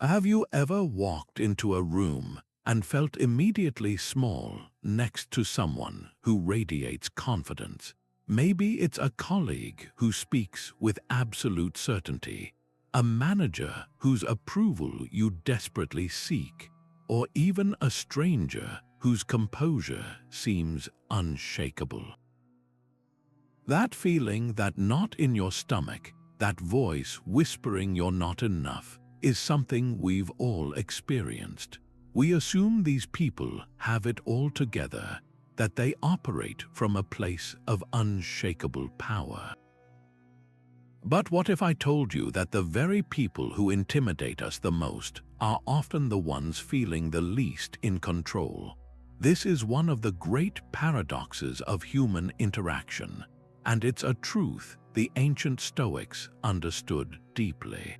Have you ever walked into a room and felt immediately small next to someone who radiates confidence? Maybe it's a colleague who speaks with absolute certainty, a manager whose approval you desperately seek, or even a stranger whose composure seems unshakable. That feeling, that knot in your stomach, that voice whispering you're not enough, is something we've all experienced. We assume these people have it all together, that they operate from a place of unshakable power. But what if I told you that the very people who intimidate us the most are often the ones feeling the least in control? This is one of the great paradoxes of human interaction, and it's a truth the ancient Stoics understood deeply.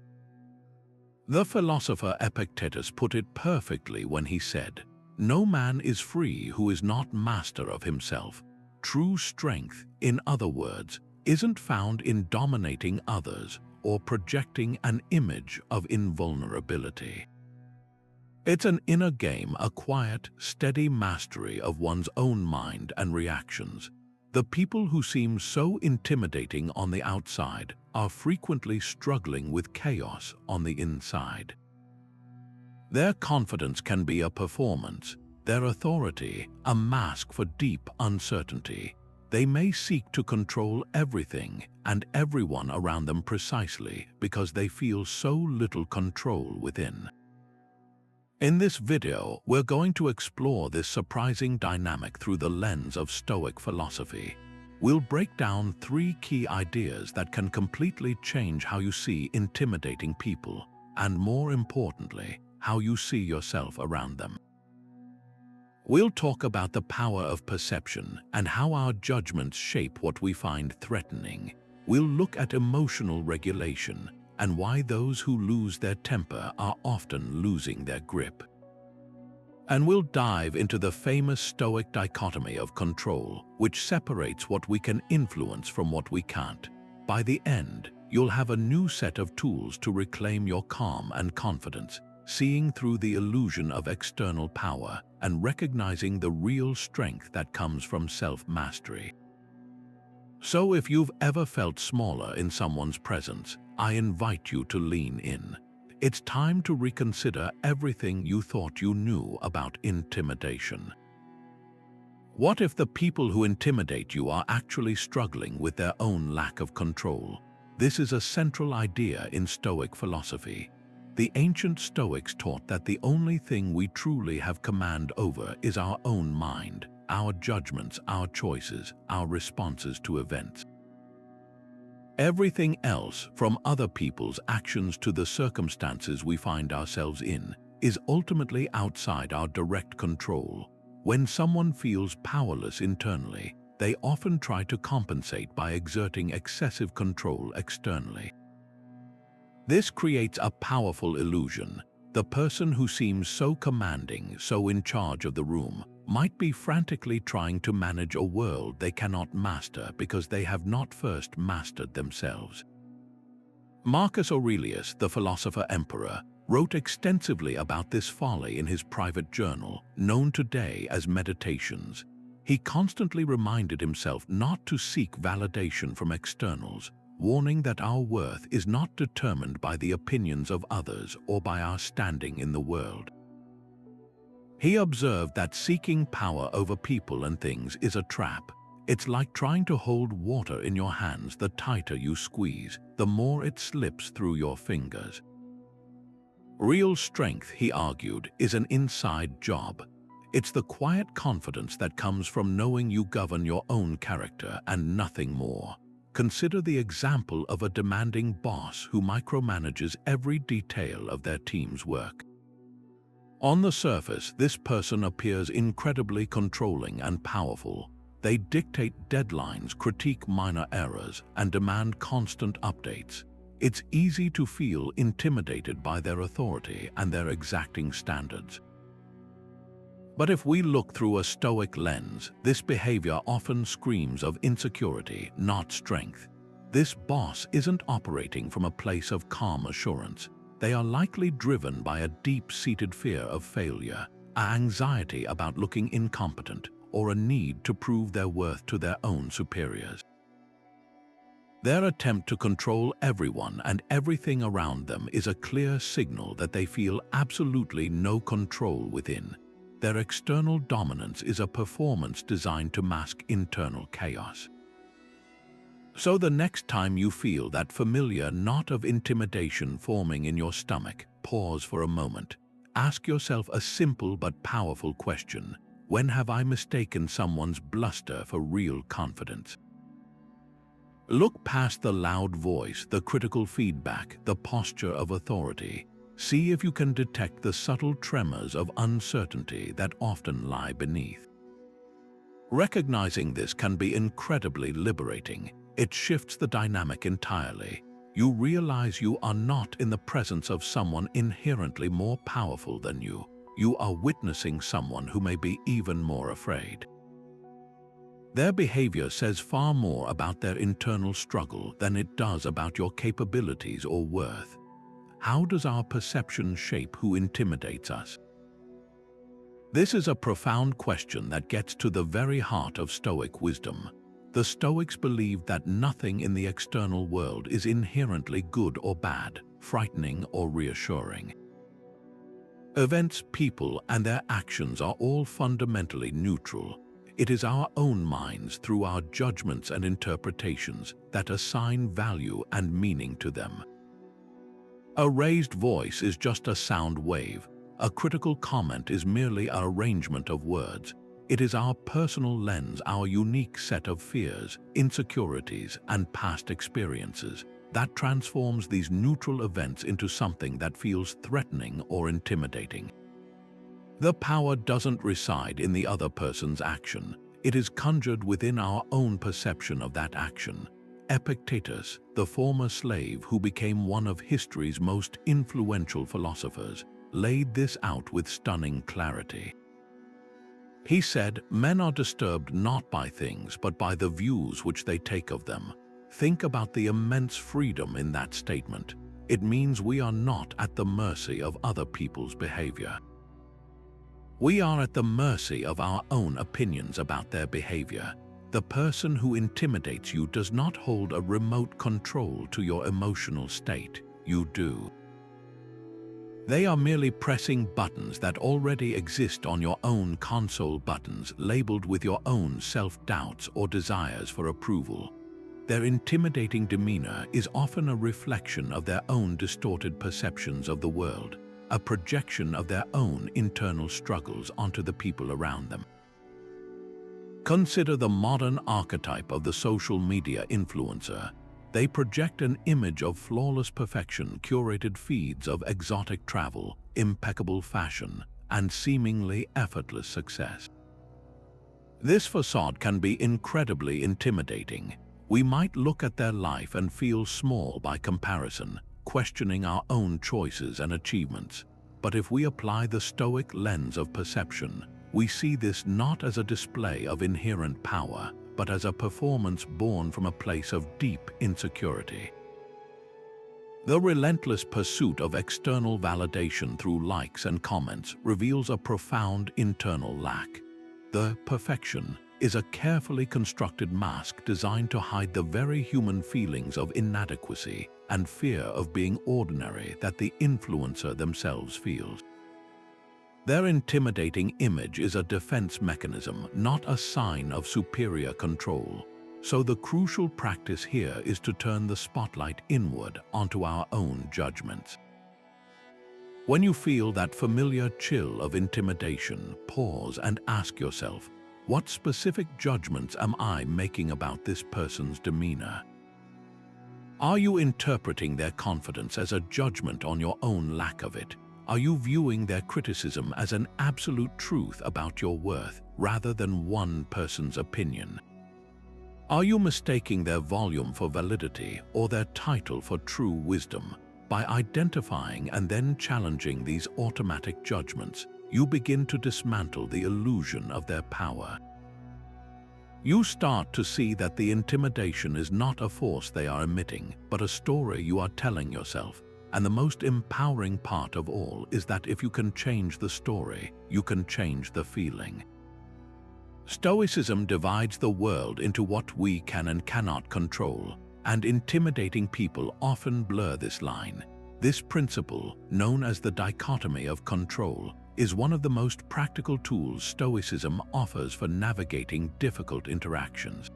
The philosopher Epictetus put it perfectly when he said, "No man is free who is not master of himself." True strength, in other words, isn't found in dominating others or projecting an image of invulnerability. It's an inner game, a quiet, steady mastery of one's own mind and reactions. The people who seem so intimidating on the outside are frequently struggling with chaos on the inside. Their confidence can be a performance, their authority a mask for deep uncertainty. They may seek to control everything and everyone around them precisely because they feel so little control within. In this video, we're going to explore this surprising dynamic through the lens of Stoic philosophy. We'll break down 3 key ideas that can completely change how you see intimidating people, and more importantly, how you see yourself around them. We'll talk about the power of perception and how our judgments shape what we find threatening. We'll look at emotional regulation and why those who lose their temper are often losing their grip. And we'll dive into the famous Stoic dichotomy of control, which separates what we can influence from what we can't. By the end, you'll have a new set of tools to reclaim your calm and confidence, seeing through the illusion of external power and recognizing the real strength that comes from self-mastery. So if you've ever felt smaller in someone's presence, I invite you to lean in. It's time to reconsider everything you thought you knew about intimidation. What if the people who intimidate you are actually struggling with their own lack of control? This is a central idea in Stoic philosophy. The ancient Stoics taught that the only thing we truly have command over is our own mind, our judgments, our choices, our responses to events. Everything else, from other people's actions to the circumstances we find ourselves in, is ultimately outside our direct control. When someone feels powerless internally, they often try to compensate by exerting excessive control externally. This creates a powerful illusion. The person who seems so commanding, so in charge of the room, might be frantically trying to manage a world they cannot master because they have not first mastered themselves. Marcus Aurelius, the philosopher-emperor, wrote extensively about this folly in his private journal, known today as Meditations. He constantly reminded himself not to seek validation from externals, warning that our worth is not determined by the opinions of others or by our standing in the world. He observed that seeking power over people and things is a trap. It's like trying to hold water in your hands. The tighter you squeeze, the more it slips through your fingers. Real strength, he argued, is an inside job. It's the quiet confidence that comes from knowing you govern your own character and nothing more. Consider the example of a demanding boss who micromanages every detail of their team's work. On the surface, this person appears incredibly controlling and powerful. They dictate deadlines, critique minor errors, and demand constant updates. It's easy to feel intimidated by their authority and their exacting standards. But if we look through a Stoic lens, this behavior often screams of insecurity, not strength. This boss isn't operating from a place of calm assurance. they are likely driven by a deep-seated fear of failure, an anxiety about looking incompetent, or a need to prove their worth to their own superiors. Their attempt to control everyone and everything around them is a clear signal that they feel absolutely no control within. Their external dominance is a performance designed to mask internal chaos. So the next time you feel that familiar knot of intimidation forming in your stomach, pause for a moment. Ask yourself a simple but powerful question. When have I mistaken someone's bluster for real confidence? Look past the loud voice, the critical feedback, the posture of authority. See if you can detect the subtle tremors of uncertainty that often lie beneath. Recognizing this can be incredibly liberating. It shifts the dynamic entirely. You realize you are not in the presence of someone inherently more powerful than you. You are witnessing someone who may be even more afraid. Their behavior says far more about their internal struggle than it does about your capabilities or worth. How does our perception shape who intimidates us? This is a profound question that gets to the very heart of Stoic wisdom. The Stoics believed that nothing in the external world is inherently good or bad, frightening or reassuring. Events, people, and their actions are all fundamentally neutral. It is our own minds, through our judgments and interpretations, that assign value and meaning to them. A raised voice is just a sound wave. A critical comment is merely an arrangement of words. It is our personal lens, our unique set of fears, insecurities, and past experiences that transforms these neutral events into something that feels threatening or intimidating. The power doesn't reside in the other person's action. It is conjured within our own perception of that action. Epictetus, the former slave who became one of history's most influential philosophers, laid this out with stunning clarity. He said, "Men are disturbed not by things, but by the views which they take of them." Think about the immense freedom in that statement. It means we are not at the mercy of other people's behavior. We are at the mercy of our own opinions about their behavior. The person who intimidates you does not hold a remote control to your emotional state. You do. They are merely pressing buttons that already exist on your own console, buttons labeled with your own self-doubts or desires for approval. Their intimidating demeanor is often a reflection of their own distorted perceptions of the world, a projection of their own internal struggles onto the people around them. Consider the modern archetype of the social media influencer. They project an image of flawless perfection, curated feeds of exotic travel, impeccable fashion, and seemingly effortless success. This facade can be incredibly intimidating. We might look at their life and feel small by comparison, questioning our own choices and achievements. But if we apply the Stoic lens of perception, we see this not as a display of inherent power, but as a performance born from a place of deep insecurity. The relentless pursuit of external validation through likes and comments reveals a profound internal lack. The perfection is a carefully constructed mask designed to hide the very human feelings of inadequacy and fear of being ordinary that the influencer themselves feels. Their intimidating image is a defense mechanism, not a sign of superior control. So the crucial practice here is to turn the spotlight inward onto our own judgments. When you feel that familiar chill of intimidation, pause and ask yourself, what specific judgments am I making about this person's demeanor? Are you interpreting their confidence as a judgment on your own lack of it? Are you viewing their criticism as an absolute truth about your worth rather than one person's opinion? Are you mistaking their volume for validity or their title for true wisdom? By identifying and then challenging these automatic judgments, you begin to dismantle the illusion of their power. You start to see that the intimidation is not a force they are emitting, but a story you are telling yourself. And the most empowering part of all is that if you can change the story, you can change the feeling. Stoicism divides the world into what we can and cannot control, and intimidating people often blur this line. This principle, known as the dichotomy of control, is one of the most practical tools Stoicism offers for navigating difficult interactions.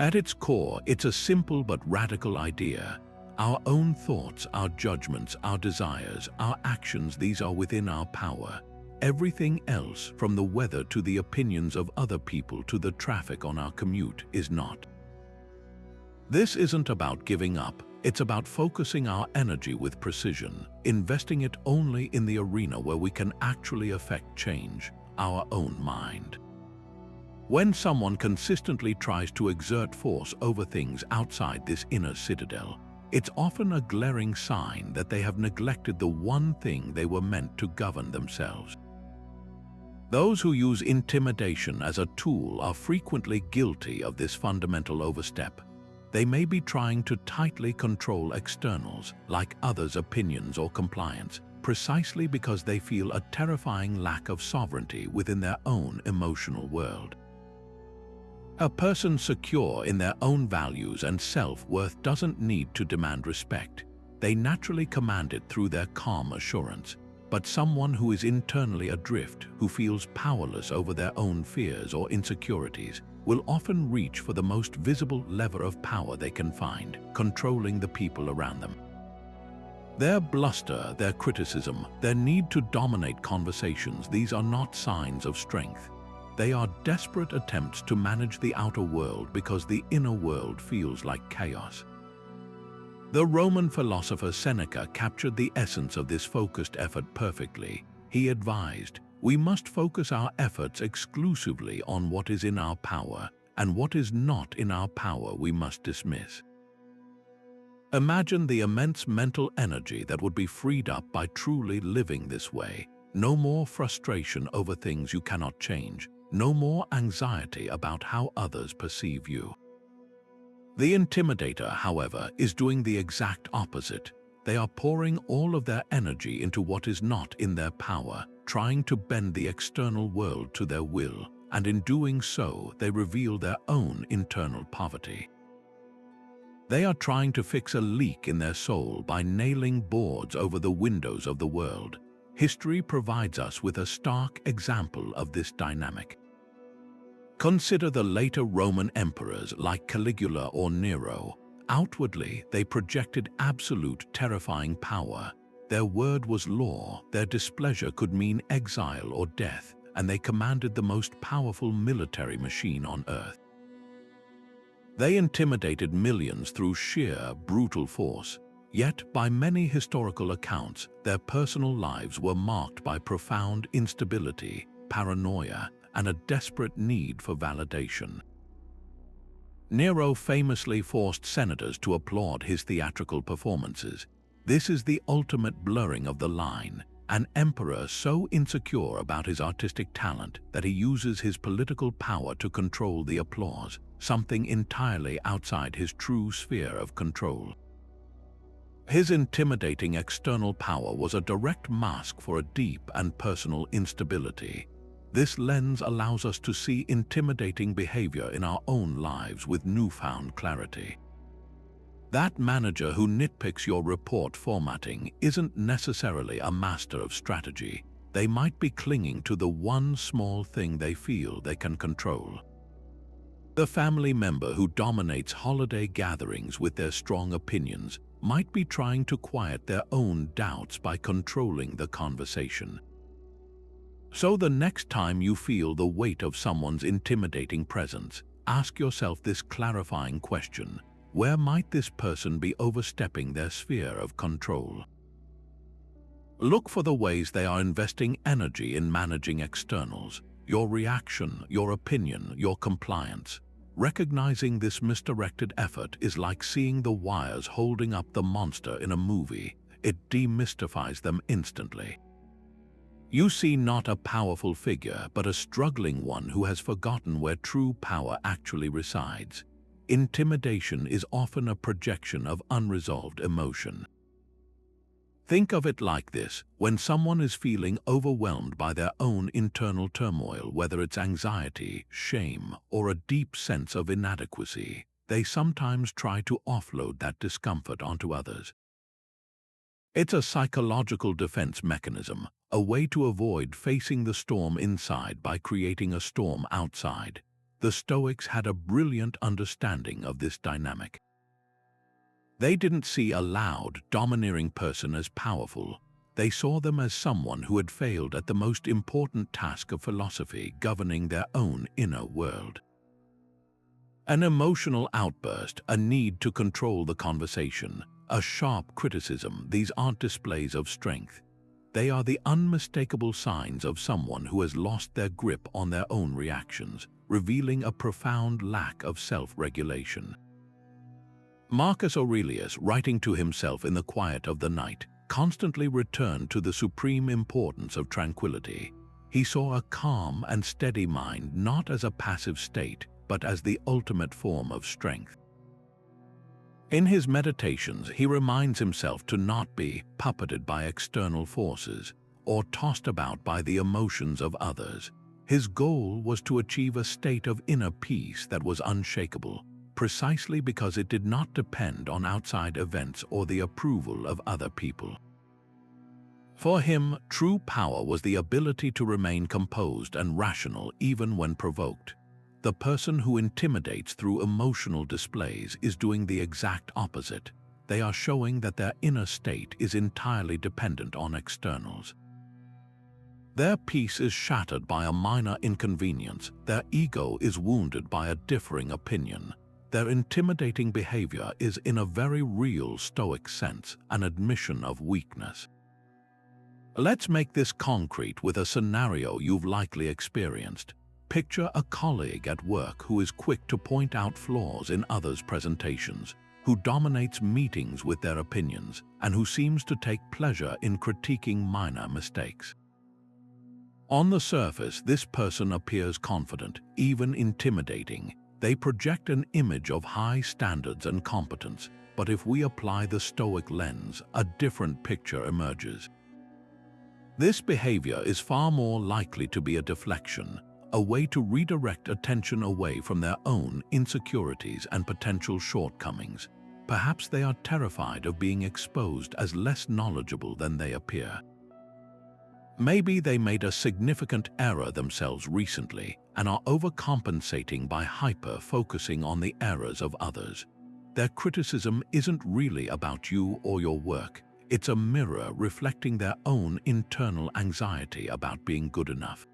At its core, it's a simple but radical idea. Our own thoughts, our judgments, our desires, our actions, these are within our power. Everything else, from the weather to the opinions of other people to the traffic on our commute, is not. This isn't about giving up, it's about focusing our energy with precision, investing it only in the arena where we can actually affect change, our own mind. When someone consistently tries to exert force over things outside this inner citadel, it's often a glaring sign that they have neglected the one thing they were meant to govern themselves. Those who use intimidation as a tool are frequently guilty of this fundamental overstep. They may be trying to tightly control externals, like others' opinions or compliance, precisely because they feel a terrifying lack of sovereignty within their own emotional world. A person secure in their own values and self-worth doesn't need to demand respect. They naturally command it through their calm assurance. But someone who is internally adrift, who feels powerless over their own fears or insecurities, will often reach for the most visible lever of power they can find, controlling the people around them. Their bluster, their criticism, their need to dominate conversations, these are not signs of strength. They are desperate attempts to manage the outer world because the inner world feels like chaos. The Roman philosopher Seneca captured the essence of this focused effort perfectly. He advised, "We must focus our efforts exclusively on what is in our power, and what is not in our power we must dismiss." Imagine the immense mental energy that would be freed up by truly living this way. No more frustration over things you cannot change. No more anxiety about how others perceive you. The intimidator, however, is doing the exact opposite. They are pouring all of their energy into what is not in their power, trying to bend the external world to their will, and in doing so, they reveal their own internal poverty. They are trying to fix a leak in their soul by nailing boards over the windows of the world. History provides us with a stark example of this dynamic. Consider the later Roman emperors like Caligula or Nero. Outwardly, they projected absolute, terrifying power. Their word was law, their displeasure could mean exile or death, and they commanded the most powerful military machine on earth. They intimidated millions through sheer, brutal force. Yet, by many historical accounts, their personal lives were marked by profound instability, paranoia, and a desperate need for validation. Nero famously forced senators to applaud his theatrical performances. This is the ultimate blurring of the line, an emperor so insecure about his artistic talent that he uses his political power to control the applause, something entirely outside his true sphere of control. His intimidating external power was a direct mask for a deep and personal instability. This lens allows us to see intimidating behavior in our own lives with newfound clarity. That manager who nitpicks your report formatting isn't necessarily a master of strategy. They might be clinging to the one small thing they feel they can control. The family member who dominates holiday gatherings with their strong opinions might be trying to quiet their own doubts by controlling the conversation. So the next time you feel the weight of someone's intimidating presence, ask yourself this clarifying question: where might this person be overstepping their sphere of control? Look for the ways they are investing energy in managing externals, your reaction, your opinion, your compliance. Recognizing this misdirected effort is like seeing the wires holding up the monster in a movie. It demystifies them instantly. You see not a powerful figure, but a struggling one who has forgotten where true power actually resides. Intimidation is often a projection of unresolved emotion. Think of it like this: when someone is feeling overwhelmed by their own internal turmoil, whether it's anxiety, shame, or a deep sense of inadequacy, they sometimes try to offload that discomfort onto others. It's a psychological defense mechanism, a way to avoid facing the storm inside by creating a storm outside. The Stoics had a brilliant understanding of this dynamic. They didn't see a loud, domineering person as powerful. They saw them as someone who had failed at the most important task of philosophy, governing their own inner world. An emotional outburst, a need to control the conversation, a sharp criticism, these aren't displays of strength. They are the unmistakable signs of someone who has lost their grip on their own reactions, revealing a profound lack of self-regulation. Marcus Aurelius, writing to himself in the quiet of the night, constantly returned to the supreme importance of tranquility. He saw a calm and steady mind not as a passive state, but as the ultimate form of strength. In his meditations, he reminds himself to not be puppeted by external forces or tossed about by the emotions of others. His goal was to achieve a state of inner peace that was unshakable, precisely because it did not depend on outside events or the approval of other people. For him, true power was the ability to remain composed and rational even when provoked. The person who intimidates through emotional displays is doing the exact opposite. They are showing that their inner state is entirely dependent on externals. Their peace is shattered by a minor inconvenience. Their ego is wounded by a differing opinion. Their intimidating behavior is, in a very real Stoic sense, an admission of weakness. Let's make this concrete with a scenario you've likely experienced. Picture a colleague at work who is quick to point out flaws in others' presentations, who dominates meetings with their opinions, and who seems to take pleasure in critiquing minor mistakes. On the surface, this person appears confident, even intimidating. They project an image of high standards and competence, but if we apply the Stoic lens, a different picture emerges. This behavior is far more likely to be a deflection, a way to redirect attention away from their own insecurities and potential shortcomings. Perhaps they are terrified of being exposed as less knowledgeable than they appear. Maybe they made a significant error themselves recently and are overcompensating by hyper-focusing on the errors of others. Their criticism isn't really about you or your work. It's a mirror reflecting their own internal anxiety about being good enough.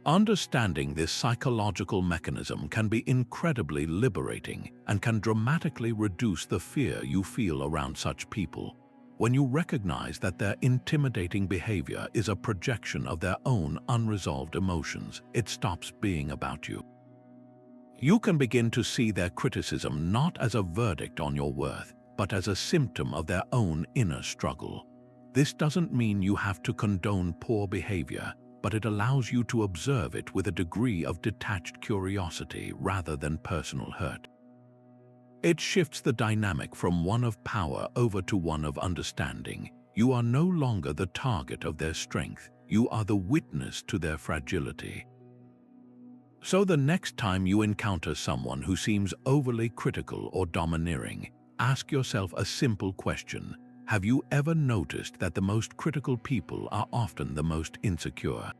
Understanding this psychological mechanism can be incredibly liberating and can dramatically reduce the fear you feel around such people. When you recognize that their intimidating behavior is a projection of their own unresolved emotions, it stops being about you. You can begin to see their criticism not as a verdict on your worth, but as a symptom of their own inner struggle. This doesn't mean you have to condone poor behavior, but it allows you to observe it with a degree of detached curiosity rather than personal hurt. It shifts the dynamic from one of power over to one of understanding. You are no longer the target of their strength. You are the witness to their fragility. So the next time you encounter someone who seems overly critical or domineering, ask yourself a simple question. Have you ever noticed that the most critical people are often the most insecure?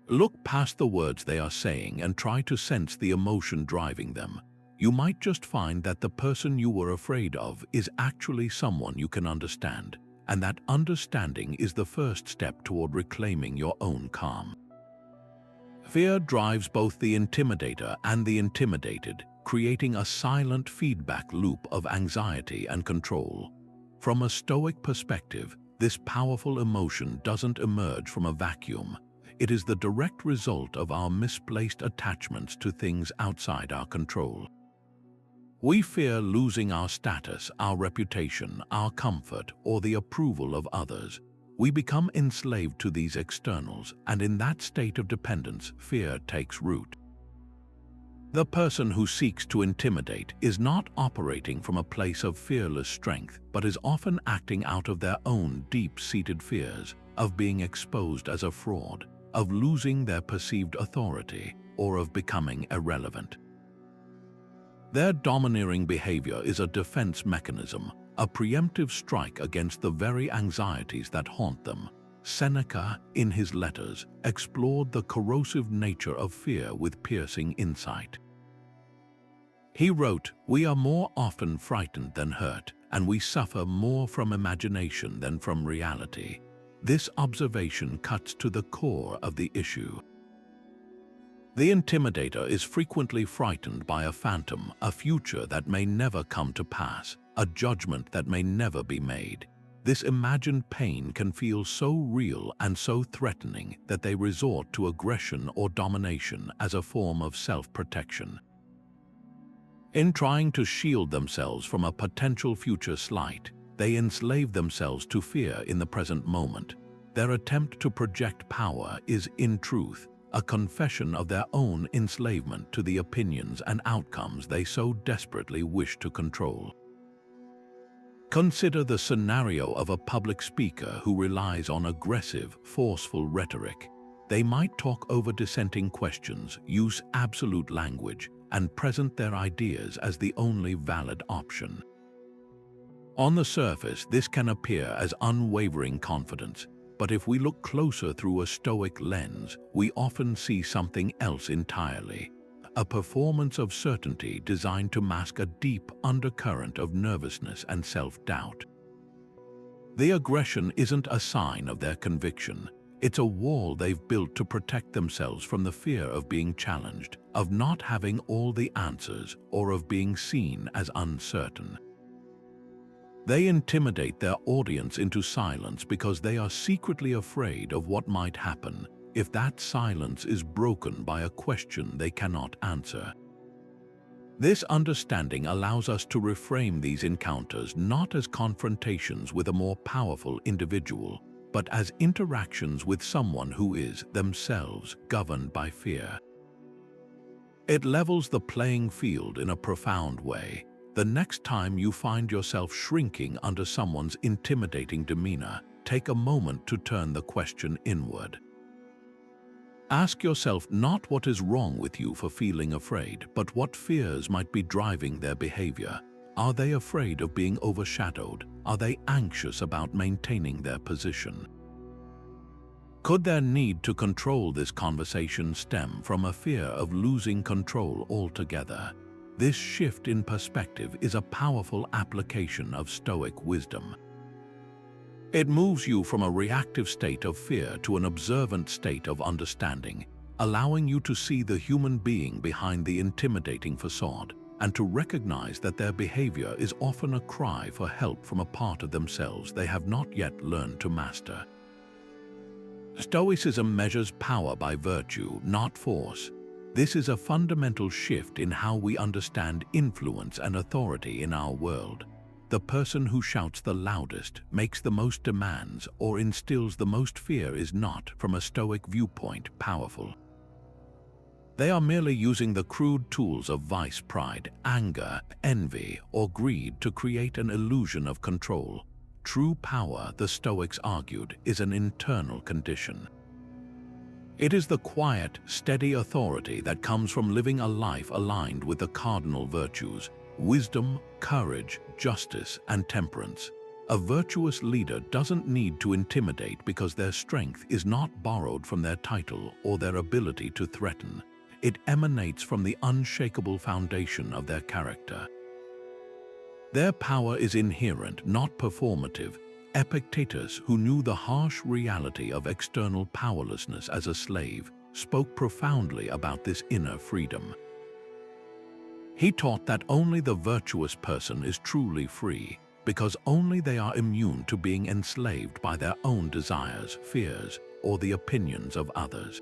Look past the words they are saying and try to sense the emotion driving them. You might just find that the person you were afraid of is actually someone you can understand, and that understanding is the first step toward reclaiming your own calm. Fear drives both the intimidator and the intimidated, creating a silent feedback loop of anxiety and control. From a Stoic perspective, this powerful emotion doesn't emerge from a vacuum. It is the direct result of our misplaced attachments to things outside our control. We fear losing our status, our reputation, our comfort, or the approval of others. We become enslaved to these externals, and in that state of dependence, fear takes root. The person who seeks to intimidate is not operating from a place of fearless strength, but is often acting out of their own deep-seated fears of being exposed as a fraud, of losing their perceived authority, or of becoming irrelevant. Their domineering behavior is a defense mechanism, a preemptive strike against the very anxieties that haunt them. Seneca, in his letters, explored the corrosive nature of fear with piercing insight. He wrote, "We are more often frightened than hurt, and we suffer more from imagination than from reality." This observation cuts to the core of the issue. The intimidator is frequently frightened by a phantom, a future that may never come to pass, a judgment that may never be made. This imagined pain can feel so real and so threatening that they resort to aggression or domination as a form of self-protection. In trying to shield themselves from a potential future slight, they enslave themselves to fear in the present moment. Their attempt to project power is, in truth, a confession of their own enslavement to the opinions and outcomes they so desperately wish to control. Consider the scenario of a public speaker who relies on aggressive, forceful rhetoric. They might talk over dissenting questions, use absolute language, and present their ideas as the only valid option. On the surface, this can appear as unwavering confidence, but if we look closer through a Stoic lens, we often see something else entirely. A performance of certainty designed to mask a deep undercurrent of nervousness and self-doubt. The aggression isn't a sign of their conviction. It's a wall they've built to protect themselves from the fear of being challenged, of not having all the answers, or of being seen as uncertain. They intimidate their audience into silence because they are secretly afraid of what might happen if that silence is broken by a question they cannot answer. This understanding allows us to reframe these encounters not as confrontations with a more powerful individual, but as interactions with someone who is, themselves, governed by fear. It levels the playing field in a profound way. The next time you find yourself shrinking under someone's intimidating demeanor, take a moment to turn the question inward. Ask yourself not what is wrong with you for feeling afraid, but what fears might be driving their behavior. Are they afraid of being overshadowed? Are they anxious about maintaining their position? Could their need to control this conversation stem from a fear of losing control altogether? This shift in perspective is a powerful application of Stoic wisdom. It moves you from a reactive state of fear to an observant state of understanding, allowing you to see the human being behind the intimidating facade and to recognize that their behavior is often a cry for help from a part of themselves they have not yet learned to master. Stoicism measures power by virtue, not force. This is a fundamental shift in how we understand influence and authority in our world. The person who shouts the loudest, makes the most demands, or instills the most fear is not, from a Stoic viewpoint, powerful. They are merely using the crude tools of vice, pride, anger, envy, or greed to create an illusion of control. True power, the Stoics argued, is an internal condition. It is the quiet, steady authority that comes from living a life aligned with the cardinal virtues: wisdom, courage, justice, and temperance. A virtuous leader doesn't need to intimidate because their strength is not borrowed from their title or their ability to threaten. It emanates from the unshakable foundation of their character. Their power is inherent, not performative. Epictetus, who knew the harsh reality of external powerlessness as a slave, spoke profoundly about this inner freedom. He taught that only the virtuous person is truly free, because only they are immune to being enslaved by their own desires, fears, or the opinions of others.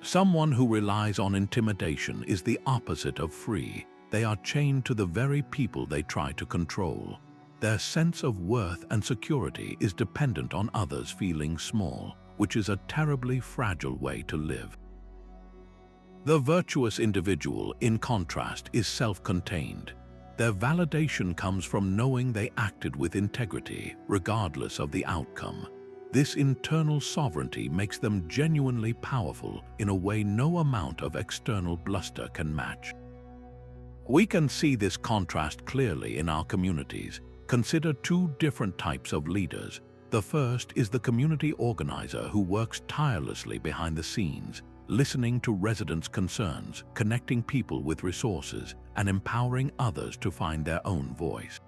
Someone who relies on intimidation is the opposite of free. They are chained to the very people they try to control. Their sense of worth and security is dependent on others feeling small, which is a terribly fragile way to live. The virtuous individual, in contrast, is self-contained. Their validation comes from knowing they acted with integrity, regardless of the outcome. This internal sovereignty makes them genuinely powerful in a way no amount of external bluster can match. We can see this contrast clearly in our communities. Consider two different types of leaders. The first is the community organizer who works tirelessly behind the scenes, listening to residents' concerns, connecting people with resources, and empowering others to find their own voice.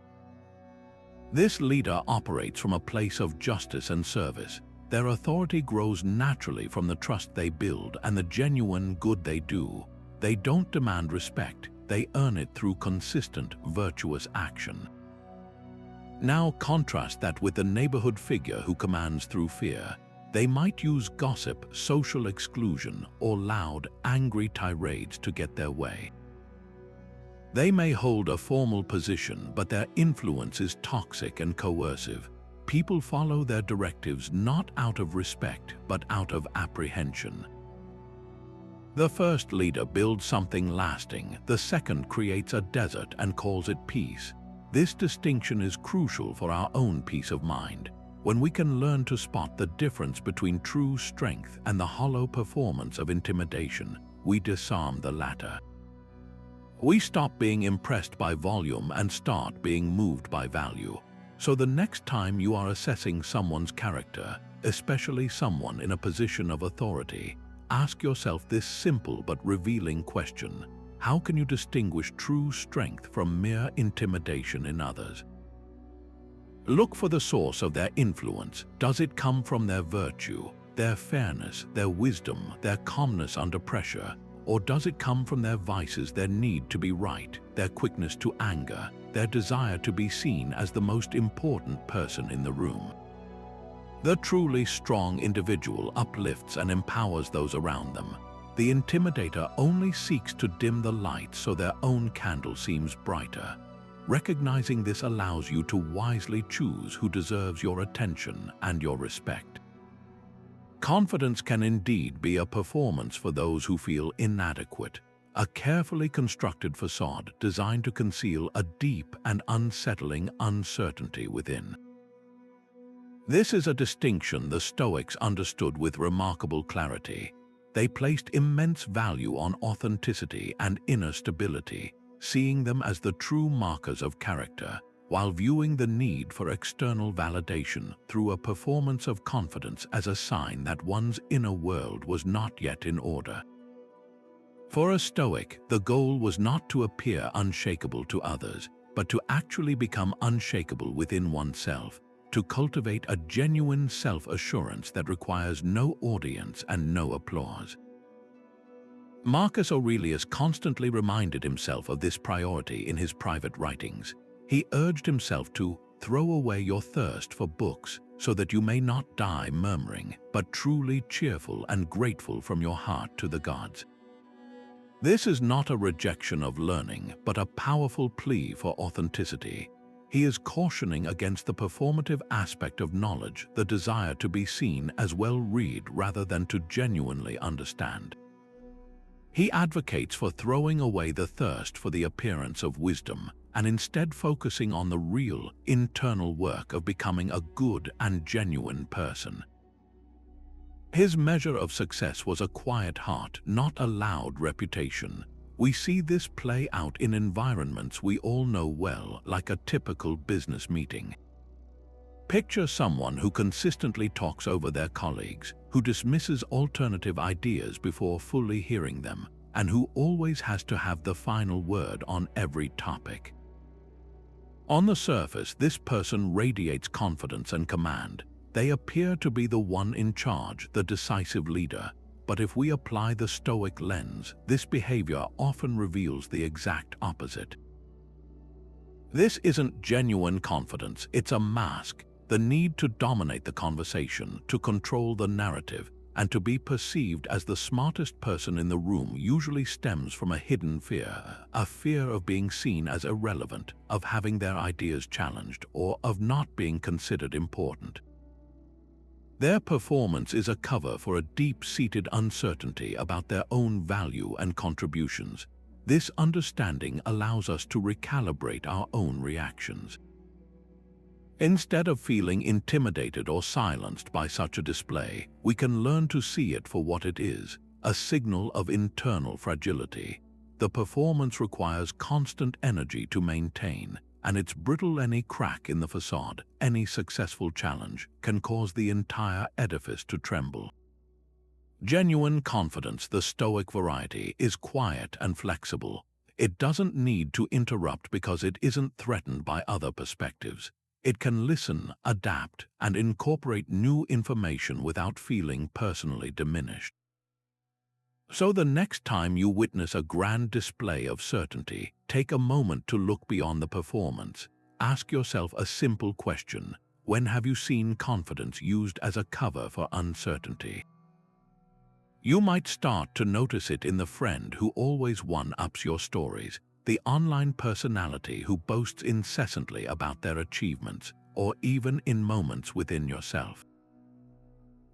This leader operates from a place of justice and service. Their authority grows naturally from the trust they build and the genuine good they do. They don't demand respect, they earn it through consistent, virtuous action. Now contrast that with the neighborhood figure who commands through fear. They might use gossip, social exclusion, or loud, angry tirades to get their way. They may hold a formal position, but their influence is toxic and coercive. People follow their directives not out of respect, but out of apprehension. The first leader builds something lasting, the second creates a desert and calls it peace. This distinction is crucial for our own peace of mind. When we can learn to spot the difference between true strength and the hollow performance of intimidation, we disarm the latter. We stop being impressed by volume and start being moved by value. So the next time you are assessing someone's character, especially someone in a position of authority, ask yourself this simple but revealing question: how can you distinguish true strength from mere intimidation in others? Look for the source of their influence. Does it come from their virtue, their fairness, their wisdom, their calmness under pressure? Or does it come from their vices, their need to be right, their quickness to anger, their desire to be seen as the most important person in the room? The truly strong individual uplifts and empowers those around them. The intimidator only seeks to dim the light so their own candle seems brighter. Recognizing this allows you to wisely choose who deserves your attention and your respect. Confidence can indeed be a performance for those who feel inadequate, a carefully constructed facade designed to conceal a deep and unsettling uncertainty within. This is a distinction the Stoics understood with remarkable clarity. They placed immense value on authenticity and inner stability, seeing them as the true markers of character, while viewing the need for external validation through a performance of confidence as a sign that one's inner world was not yet in order. For a Stoic, the goal was not to appear unshakable to others, but to actually become unshakable within oneself, to cultivate a genuine self-assurance that requires no audience and no applause. Marcus Aurelius constantly reminded himself of this priority in his private writings. He urged himself to throw away your thirst for books so that you may not die murmuring, but truly cheerful and grateful from your heart to the gods. This is not a rejection of learning, but a powerful plea for authenticity. He is cautioning against the performative aspect of knowledge, the desire to be seen as well-read rather than to genuinely understand. He advocates for throwing away the thirst for the appearance of wisdom and instead focusing on the real, internal work of becoming a good and genuine person. His measure of success was a quiet heart, not a loud reputation. We see this play out in environments we all know well, like a typical business meeting. Picture someone who consistently talks over their colleagues, who dismisses alternative ideas before fully hearing them, and who always has to have the final word on every topic. On the surface, this person radiates confidence and command. They appear to be the one in charge, the decisive leader. But if we apply the Stoic lens, this behavior often reveals the exact opposite. This isn't genuine confidence, it's a mask. The need to dominate the conversation, to control the narrative, and to be perceived as the smartest person in the room usually stems from a hidden fear, a fear of being seen as irrelevant, of having their ideas challenged, or of not being considered important. Their performance is a cover for a deep-seated uncertainty about their own value and contributions. This understanding allows us to recalibrate our own reactions. Instead of feeling intimidated or silenced by such a display, we can learn to see it for what it is, a signal of internal fragility. The performance requires constant energy to maintain, and it's brittle. Any crack in the facade, any successful challenge, can cause the entire edifice to tremble. Genuine confidence, the Stoic variety, is quiet and flexible. It doesn't need to interrupt because it isn't threatened by other perspectives. It can listen, adapt, and incorporate new information without feeling personally diminished. So the next time you witness a grand display of certainty, take a moment to look beyond the performance. Ask yourself a simple question: when have you seen confidence used as a cover for uncertainty? You might start to notice it in the friend who always one-ups your stories, the online personality who boasts incessantly about their achievements, or even in moments within yourself.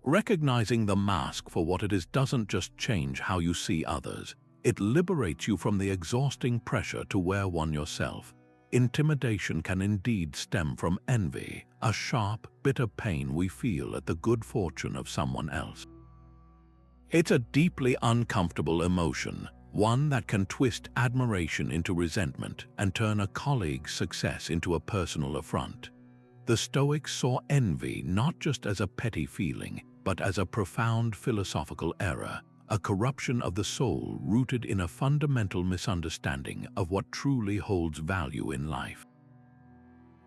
Recognizing the mask for what it is doesn't just change how you see others, it liberates you from the exhausting pressure to wear one yourself. Intimidation can indeed stem from envy, a sharp, bitter pain we feel at the good fortune of someone else. It's a deeply uncomfortable emotion, one that can twist admiration into resentment and turn a colleague's success into a personal affront. The Stoics saw envy not just as a petty feeling, but as a profound philosophical error, a corruption of the soul rooted in a fundamental misunderstanding of what truly holds value in life.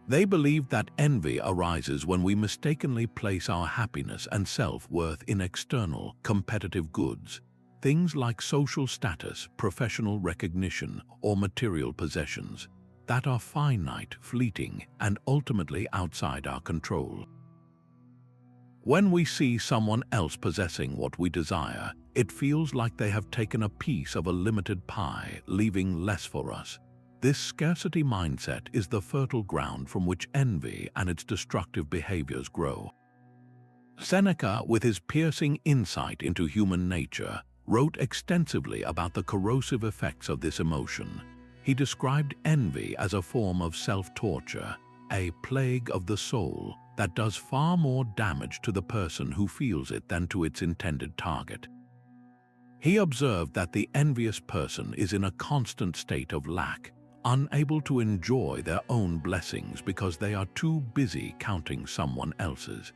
They believed that envy arises when we mistakenly place our happiness and self-worth in external, competitive goods, things like social status, professional recognition, or material possessions, that are finite, fleeting, and ultimately outside our control. When we see someone else possessing what we desire, it feels like they have taken a piece of a limited pie, leaving less for us. This scarcity mindset is the fertile ground from which envy and its destructive behaviors grow. Seneca, with his piercing insight into human nature, wrote extensively about the corrosive effects of this emotion. He described envy as a form of self-torture, a plague of the soul that does far more damage to the person who feels it than to its intended target. He observed that the envious person is in a constant state of lack, unable to enjoy their own blessings because they are too busy counting someone else's.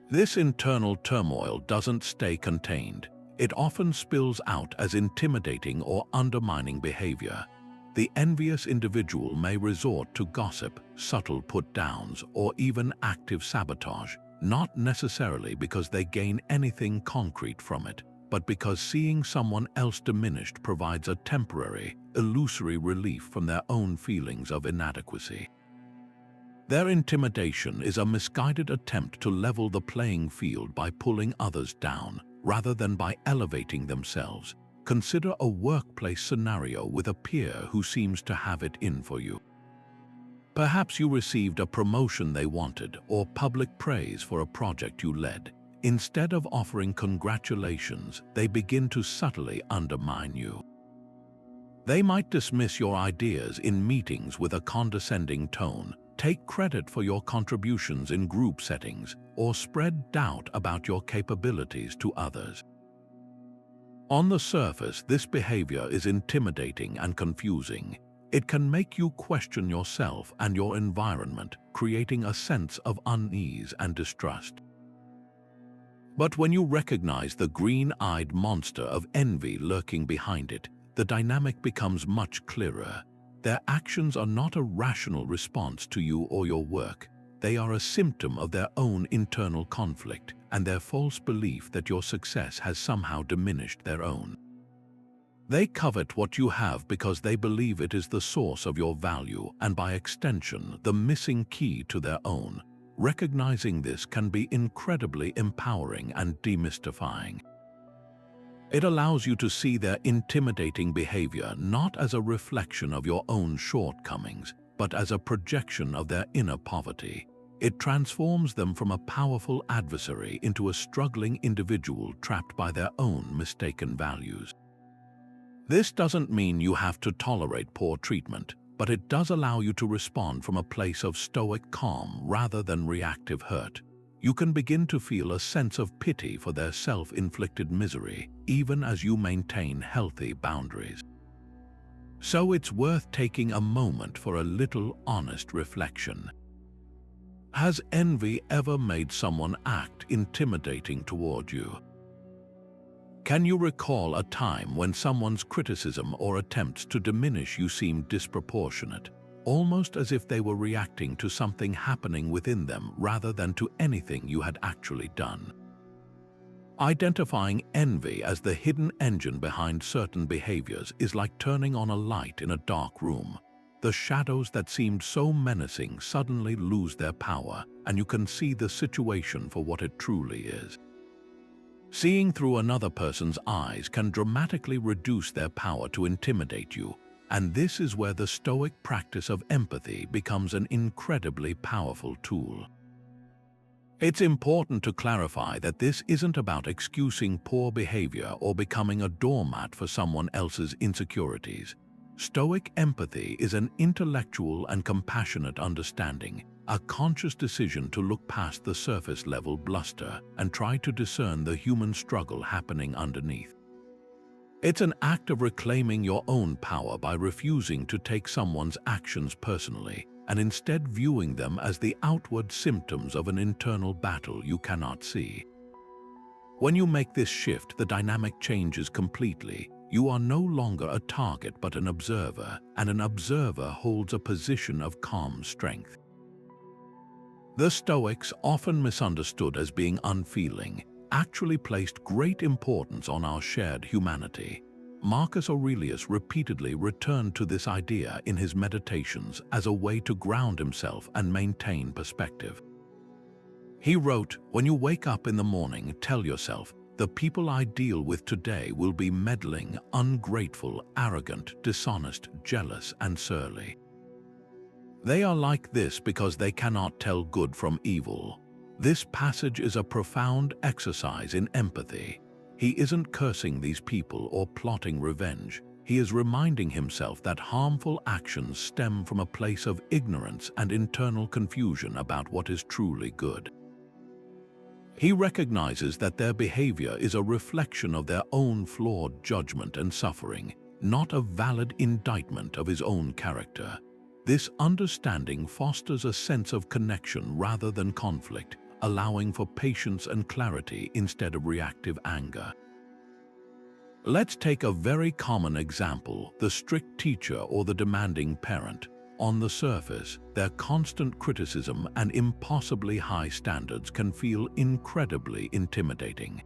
This internal turmoil doesn't stay contained. It often spills out as intimidating or undermining behavior. The envious individual may resort to gossip, subtle put-downs, or even active sabotage, not necessarily because they gain anything concrete from it, but because seeing someone else diminished provides a temporary, illusory relief from their own feelings of inadequacy. Their intimidation is a misguided attempt to level the playing field by pulling others down, rather than by elevating themselves. Consider a workplace scenario with a peer who seems to have it in for you. Perhaps you received a promotion they wanted or public praise for a project you led. Instead of offering congratulations, they begin to subtly undermine you. They might dismiss your ideas in meetings with a condescending tone, take credit for your contributions in group settings, or spread doubt about your capabilities to others. On the surface, this behavior is intimidating and confusing. It can make you question yourself and your environment, creating a sense of unease and distrust. But when you recognize the green-eyed monster of envy lurking behind it, the dynamic becomes much clearer. Their actions are not a rational response to you or your work. They are a symptom of their own internal conflict and their false belief that your success has somehow diminished their own. They covet what you have because they believe it is the source of your value and, by extension, the missing key to their own. Recognizing this can be incredibly empowering and demystifying. It allows you to see their intimidating behavior not as a reflection of your own shortcomings, but as a projection of their inner poverty. It transforms them from a powerful adversary into a struggling individual trapped by their own mistaken values. This doesn't mean you have to tolerate poor treatment, but it does allow you to respond from a place of stoic calm rather than reactive hurt. You can begin to feel a sense of pity for their self-inflicted misery, even as you maintain healthy boundaries. So it's worth taking a moment for a little honest reflection. Has envy ever made someone act intimidating toward you? Can you recall a time when someone's criticism or attempts to diminish you seemed disproportionate, almost as if they were reacting to something happening within them rather than to anything you had actually done? Identifying envy as the hidden engine behind certain behaviors is like turning on a light in a dark room. The shadows that seemed so menacing suddenly lose their power, and you can see the situation for what it truly is. Seeing through another person's eyes can dramatically reduce their power to intimidate you, and this is where the Stoic practice of empathy becomes an incredibly powerful tool. It's important to clarify that this isn't about excusing poor behavior or becoming a doormat for someone else's insecurities. Stoic empathy is an intellectual and compassionate understanding, a conscious decision to look past the surface-level bluster and try to discern the human struggle happening underneath. It's an act of reclaiming your own power by refusing to take someone's actions personally and instead viewing them as the outward symptoms of an internal battle you cannot see. When you make this shift, the dynamic changes completely. You are no longer a target but an observer, and an observer holds a position of calm strength. The Stoics, often misunderstood as being unfeeling, actually placed great importance on our shared humanity. Marcus Aurelius repeatedly returned to this idea in his meditations as a way to ground himself and maintain perspective. He wrote, "When you wake up in the morning, tell yourself, the people I deal with today will be meddling, ungrateful, arrogant, dishonest, jealous, and surly. They are like this because they cannot tell good from evil." This passage is a profound exercise in empathy. He isn't cursing these people or plotting revenge. He is reminding himself that harmful actions stem from a place of ignorance and internal confusion about what is truly good. He recognizes that their behavior is a reflection of their own flawed judgment and suffering, not a valid indictment of his own character. This understanding fosters a sense of connection rather than conflict, allowing for patience and clarity instead of reactive anger. Let's take a very common example: the strict teacher or the demanding parent. On the surface, their constant criticism and impossibly high standards can feel incredibly intimidating.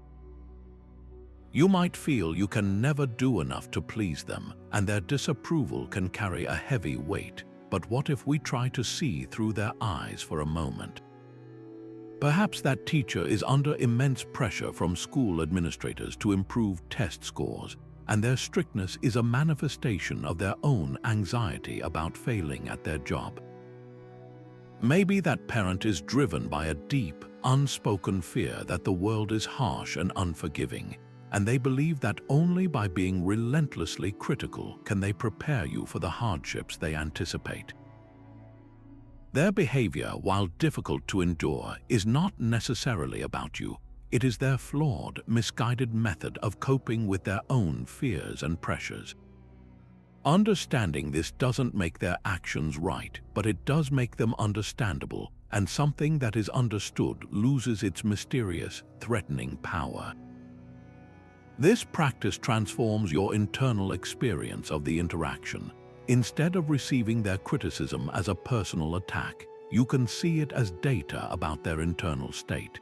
You might feel you can never do enough to please them, and their disapproval can carry a heavy weight. But what if we try to see through their eyes for a moment? Perhaps that teacher is under immense pressure from school administrators to improve test scores, and their strictness is a manifestation of their own anxiety about failing at their job. Maybe that parent is driven by a deep, unspoken fear that the world is harsh and unforgiving, and they believe that only by being relentlessly critical can they prepare you for the hardships they anticipate. Their behavior, while difficult to endure, is not necessarily about you. It is their flawed, misguided method of coping with their own fears and pressures. Understanding this doesn't make their actions right, but it does make them understandable, and something that is understood loses its mysterious, threatening power. This practice transforms your internal experience of the interaction. Instead of receiving their criticism as a personal attack, you can see it as data about their internal state.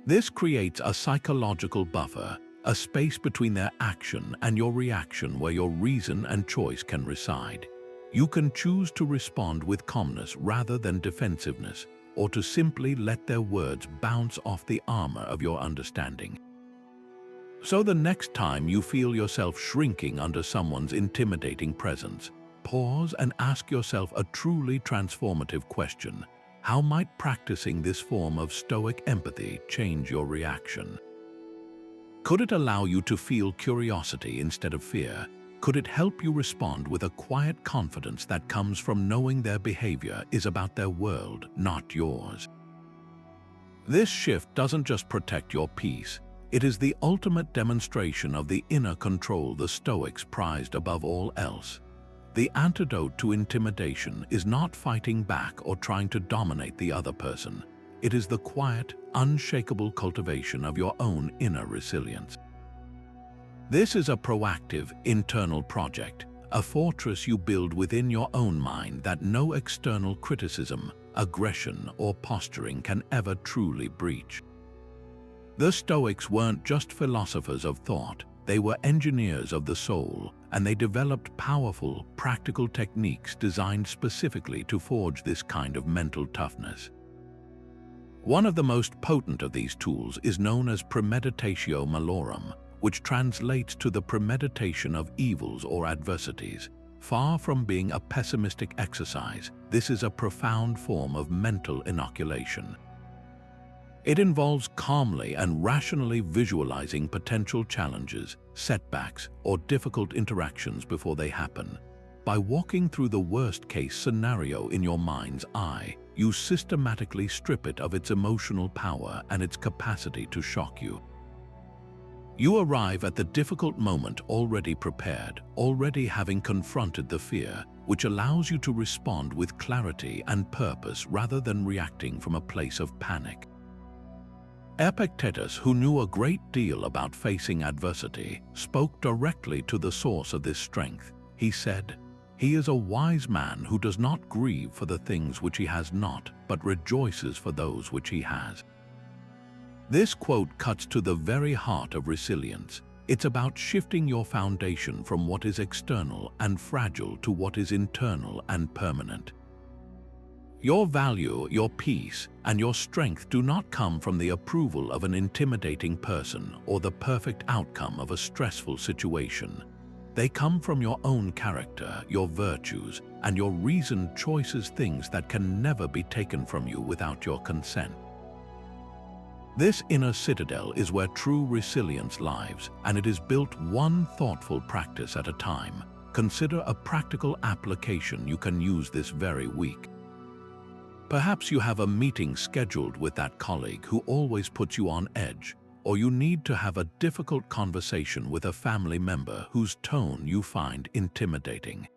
This creates a psychological buffer, a space between their action and your reaction where your reason and choice can reside. You can choose to respond with calmness rather than defensiveness, or to simply let their words bounce off the armor of your understanding. So the next time you feel yourself shrinking under someone's intimidating presence, pause and ask yourself a truly transformative question. How might practicing this form of Stoic empathy change your reaction? Could it allow you to feel curiosity instead of fear? Could it help you respond with a quiet confidence that comes from knowing their behavior is about their world, not yours? This shift doesn't just protect your peace, it is the ultimate demonstration of the inner control the Stoics prized above all else. The antidote to intimidation is not fighting back or trying to dominate the other person. It is the quiet, unshakable cultivation of your own inner resilience. This is a proactive, internal project, a fortress you build within your own mind that no external criticism, aggression, or posturing can ever truly breach. The Stoics weren't just philosophers of thought, they were engineers of the soul, and they developed powerful, practical techniques designed specifically to forge this kind of mental toughness. One of the most potent of these tools is known as premeditatio malorum, which translates to the premeditation of evils or adversities. Far from being a pessimistic exercise, this is a profound form of mental inoculation. It involves calmly and rationally visualizing potential challenges, setbacks, or difficult interactions before they happen. By walking through the worst-case scenario in your mind's eye, you systematically strip it of its emotional power and its capacity to shock you. You arrive at the difficult moment already prepared, already having confronted the fear, which allows you to respond with clarity and purpose rather than reacting from a place of panic. Epictetus, who knew a great deal about facing adversity, spoke directly to the source of this strength. He said, "He is a wise man who does not grieve for the things which he has not, but rejoices for those which he has." This quote cuts to the very heart of resilience. It's about shifting your foundation from what is external and fragile to what is internal and permanent. Your value, your peace, and your strength do not come from the approval of an intimidating person or the perfect outcome of a stressful situation. They come from your own character, your virtues, and your reasoned choices, things that can never be taken from you without your consent. This inner citadel is where true resilience lives, and it is built one thoughtful practice at a time. Consider a practical application you can use this very week. Perhaps you have a meeting scheduled with that colleague who always puts you on edge, or you need to have a difficult conversation with a family member whose tone you find intimidating.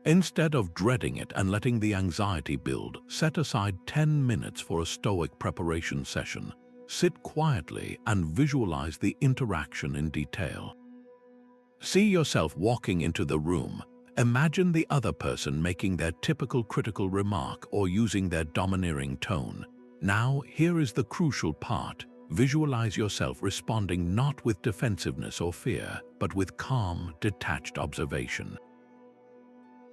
Instead of dreading it and letting the anxiety build, set aside 10 minutes for a Stoic preparation session. Sit quietly and visualize the interaction in detail. See yourself walking into the room. Imagine the other person making their typical critical remark or using their domineering tone. Now, here is the crucial part. Visualize yourself responding not with defensiveness or fear, but with calm, detached observation.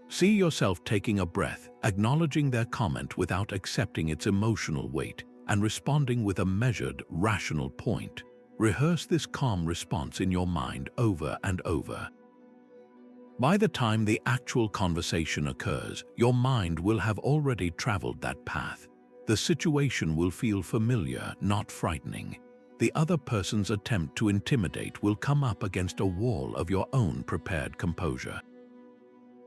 See yourself taking a breath, acknowledging their comment without accepting its emotional weight, and responding with a measured, rational point. Rehearse this calm response in your mind over and over. By the time the actual conversation occurs, your mind will have already traveled that path. The situation will feel familiar, not frightening. The other person's attempt to intimidate will come up against a wall of your own prepared composure.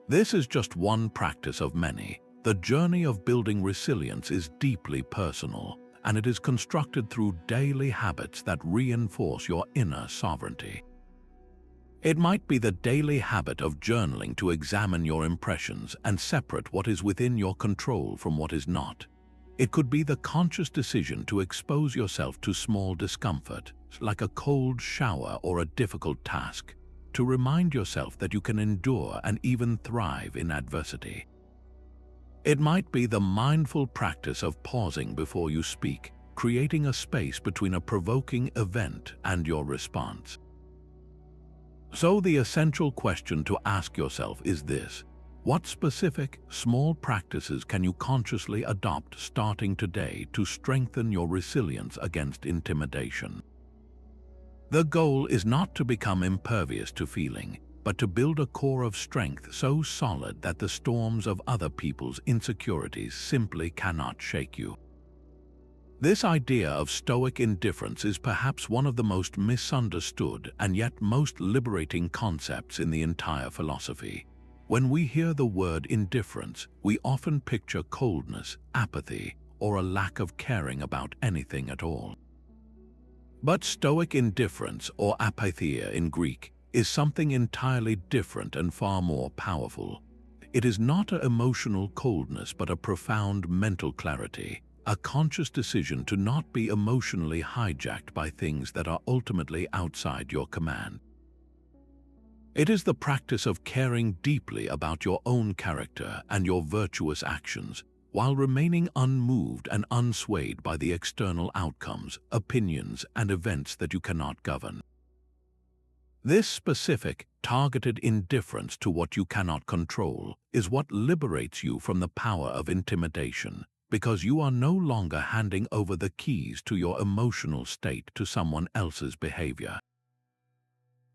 This is just one practice of many. The journey of building resilience is deeply personal, and it is constructed through daily habits that reinforce your inner sovereignty. It might be the daily habit of journaling to examine your impressions and separate what is within your control from what is not. It could be the conscious decision to expose yourself to small discomfort, like a cold shower or a difficult task, to remind yourself that you can endure and even thrive in adversity. It might be the mindful practice of pausing before you speak, creating a space between a provoking event and your response. So the essential question to ask yourself is this: what specific, small practices can you consciously adopt starting today to strengthen your resilience against intimidation? The goal is not to become impervious to feeling, but to build a core of strength so solid that the storms of other people's insecurities simply cannot shake you. This idea of Stoic indifference is perhaps one of the most misunderstood and yet most liberating concepts in the entire philosophy. When we hear the word indifference, we often picture coldness, apathy, or a lack of caring about anything at all. But Stoic indifference, or apatheia in Greek, is something entirely different and far more powerful. It is not an emotional coldness but a profound mental clarity, a conscious decision to not be emotionally hijacked by things that are ultimately outside your command. It is the practice of caring deeply about your own character and your virtuous actions, while remaining unmoved and unswayed by the external outcomes, opinions, and events that you cannot govern. This specific, targeted indifference to what you cannot control is what liberates you from the power of intimidation, because you are no longer handing over the keys to your emotional state to someone else's behavior.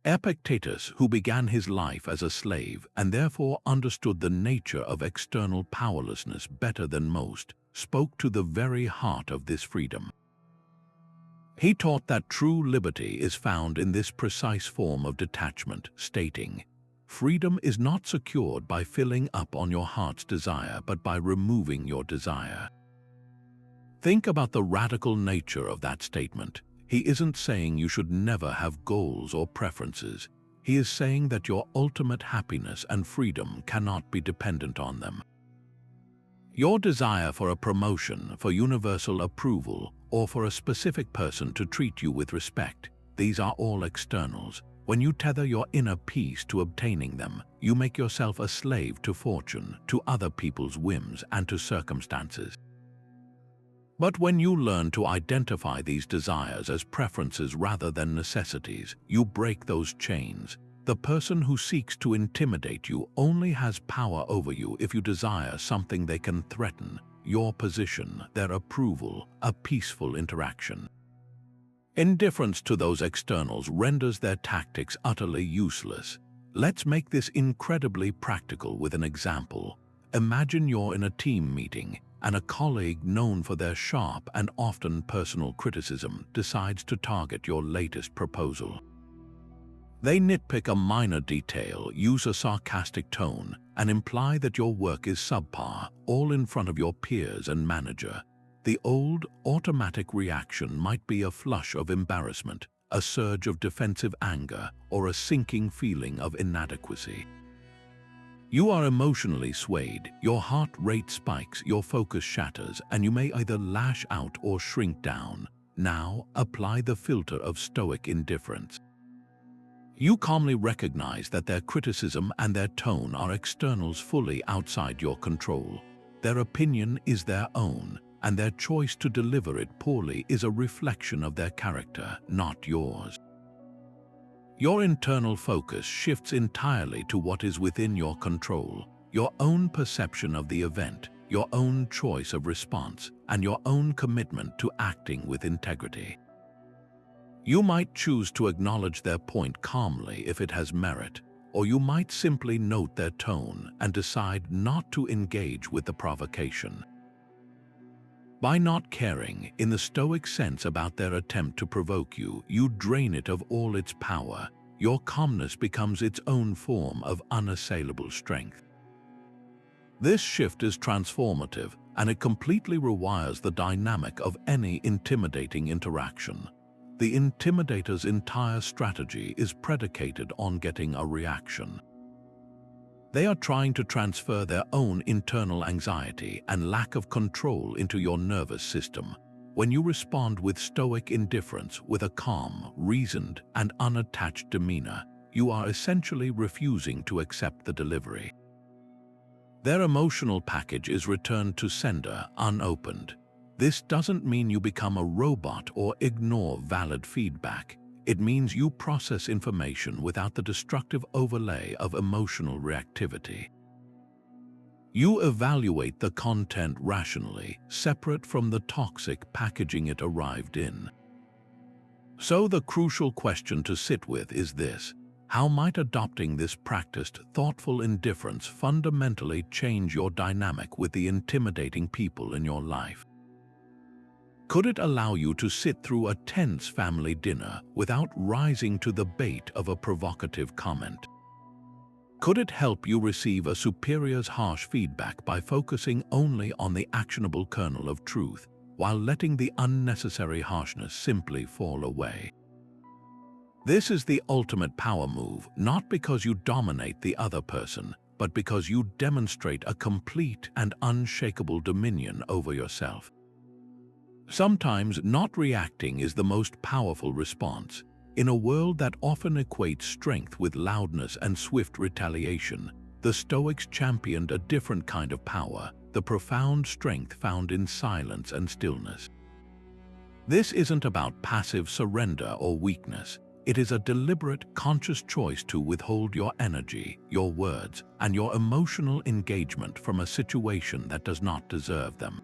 Epictetus, who began his life as a slave and therefore understood the nature of external powerlessness better than most, spoke to the very heart of this freedom. He taught that true liberty is found in this precise form of detachment, stating, "Freedom is not secured by filling up on your heart's desire, but by removing your desire." Think about the radical nature of that statement. He isn't saying you should never have goals or preferences. He is saying that your ultimate happiness and freedom cannot be dependent on them. Your desire for a promotion, for universal approval, or for a specific person to treat you with respect, these are all externals. When you tether your inner peace to obtaining them, you make yourself a slave to fortune, to other people's whims, and to circumstances. But when you learn to identify these desires as preferences rather than necessities, you break those chains. The person who seeks to intimidate you only has power over you if you desire something they can threaten: your position, their approval, a peaceful interaction. Indifference to those externals renders their tactics utterly useless. Let's make this incredibly practical with an example. Imagine you're in a team meeting, and a colleague known for their sharp and often personal criticism decides to target your latest proposal. They nitpick a minor detail, use a sarcastic tone, and imply that your work is subpar, all in front of your peers and manager. The old, automatic reaction might be a flush of embarrassment, a surge of defensive anger, or a sinking feeling of inadequacy. You are emotionally swayed, your heart rate spikes, your focus shatters, and you may either lash out or shrink down. Now, apply the filter of Stoic indifference. You calmly recognize that their criticism and their tone are externals fully outside your control. Their opinion is their own, and their choice to deliver it poorly is a reflection of their character, not yours. Your internal focus shifts entirely to what is within your control: your own perception of the event, your own choice of response, and your own commitment to acting with integrity. You might choose to acknowledge their point calmly if it has merit, or you might simply note their tone and decide not to engage with the provocation. By not caring, in the Stoic sense, about their attempt to provoke you, you drain it of all its power. Your calmness becomes its own form of unassailable strength. This shift is transformative, and it completely rewires the dynamic of any intimidating interaction. The intimidator's entire strategy is predicated on getting a reaction. They are trying to transfer their own internal anxiety and lack of control into your nervous system. When you respond with Stoic indifference, with a calm, reasoned, and unattached demeanor, you are essentially refusing to accept the delivery. Their emotional package is returned to sender unopened. This doesn't mean you become a robot or ignore valid feedback. It means you process information without the destructive overlay of emotional reactivity. You evaluate the content rationally, separate from the toxic packaging it arrived in. So the crucial question to sit with is this: How might adopting this practiced, thoughtful indifference fundamentally change your dynamic with the intimidating people in your life? Could it allow you to sit through a tense family dinner without rising to the bait of a provocative comment? Could it help you receive a superior's harsh feedback by focusing only on the actionable kernel of truth, while letting the unnecessary harshness simply fall away? This is the ultimate power move, not because you dominate the other person, but because you demonstrate a complete and unshakable dominion over yourself. Sometimes not reacting is the most powerful response. In a world that often equates strength with loudness and swift retaliation, the Stoics championed a different kind of power, the profound strength found in silence and stillness. This isn't about passive surrender or weakness. It is a deliberate, conscious choice to withhold your energy, your words, and your emotional engagement from a situation that does not deserve them.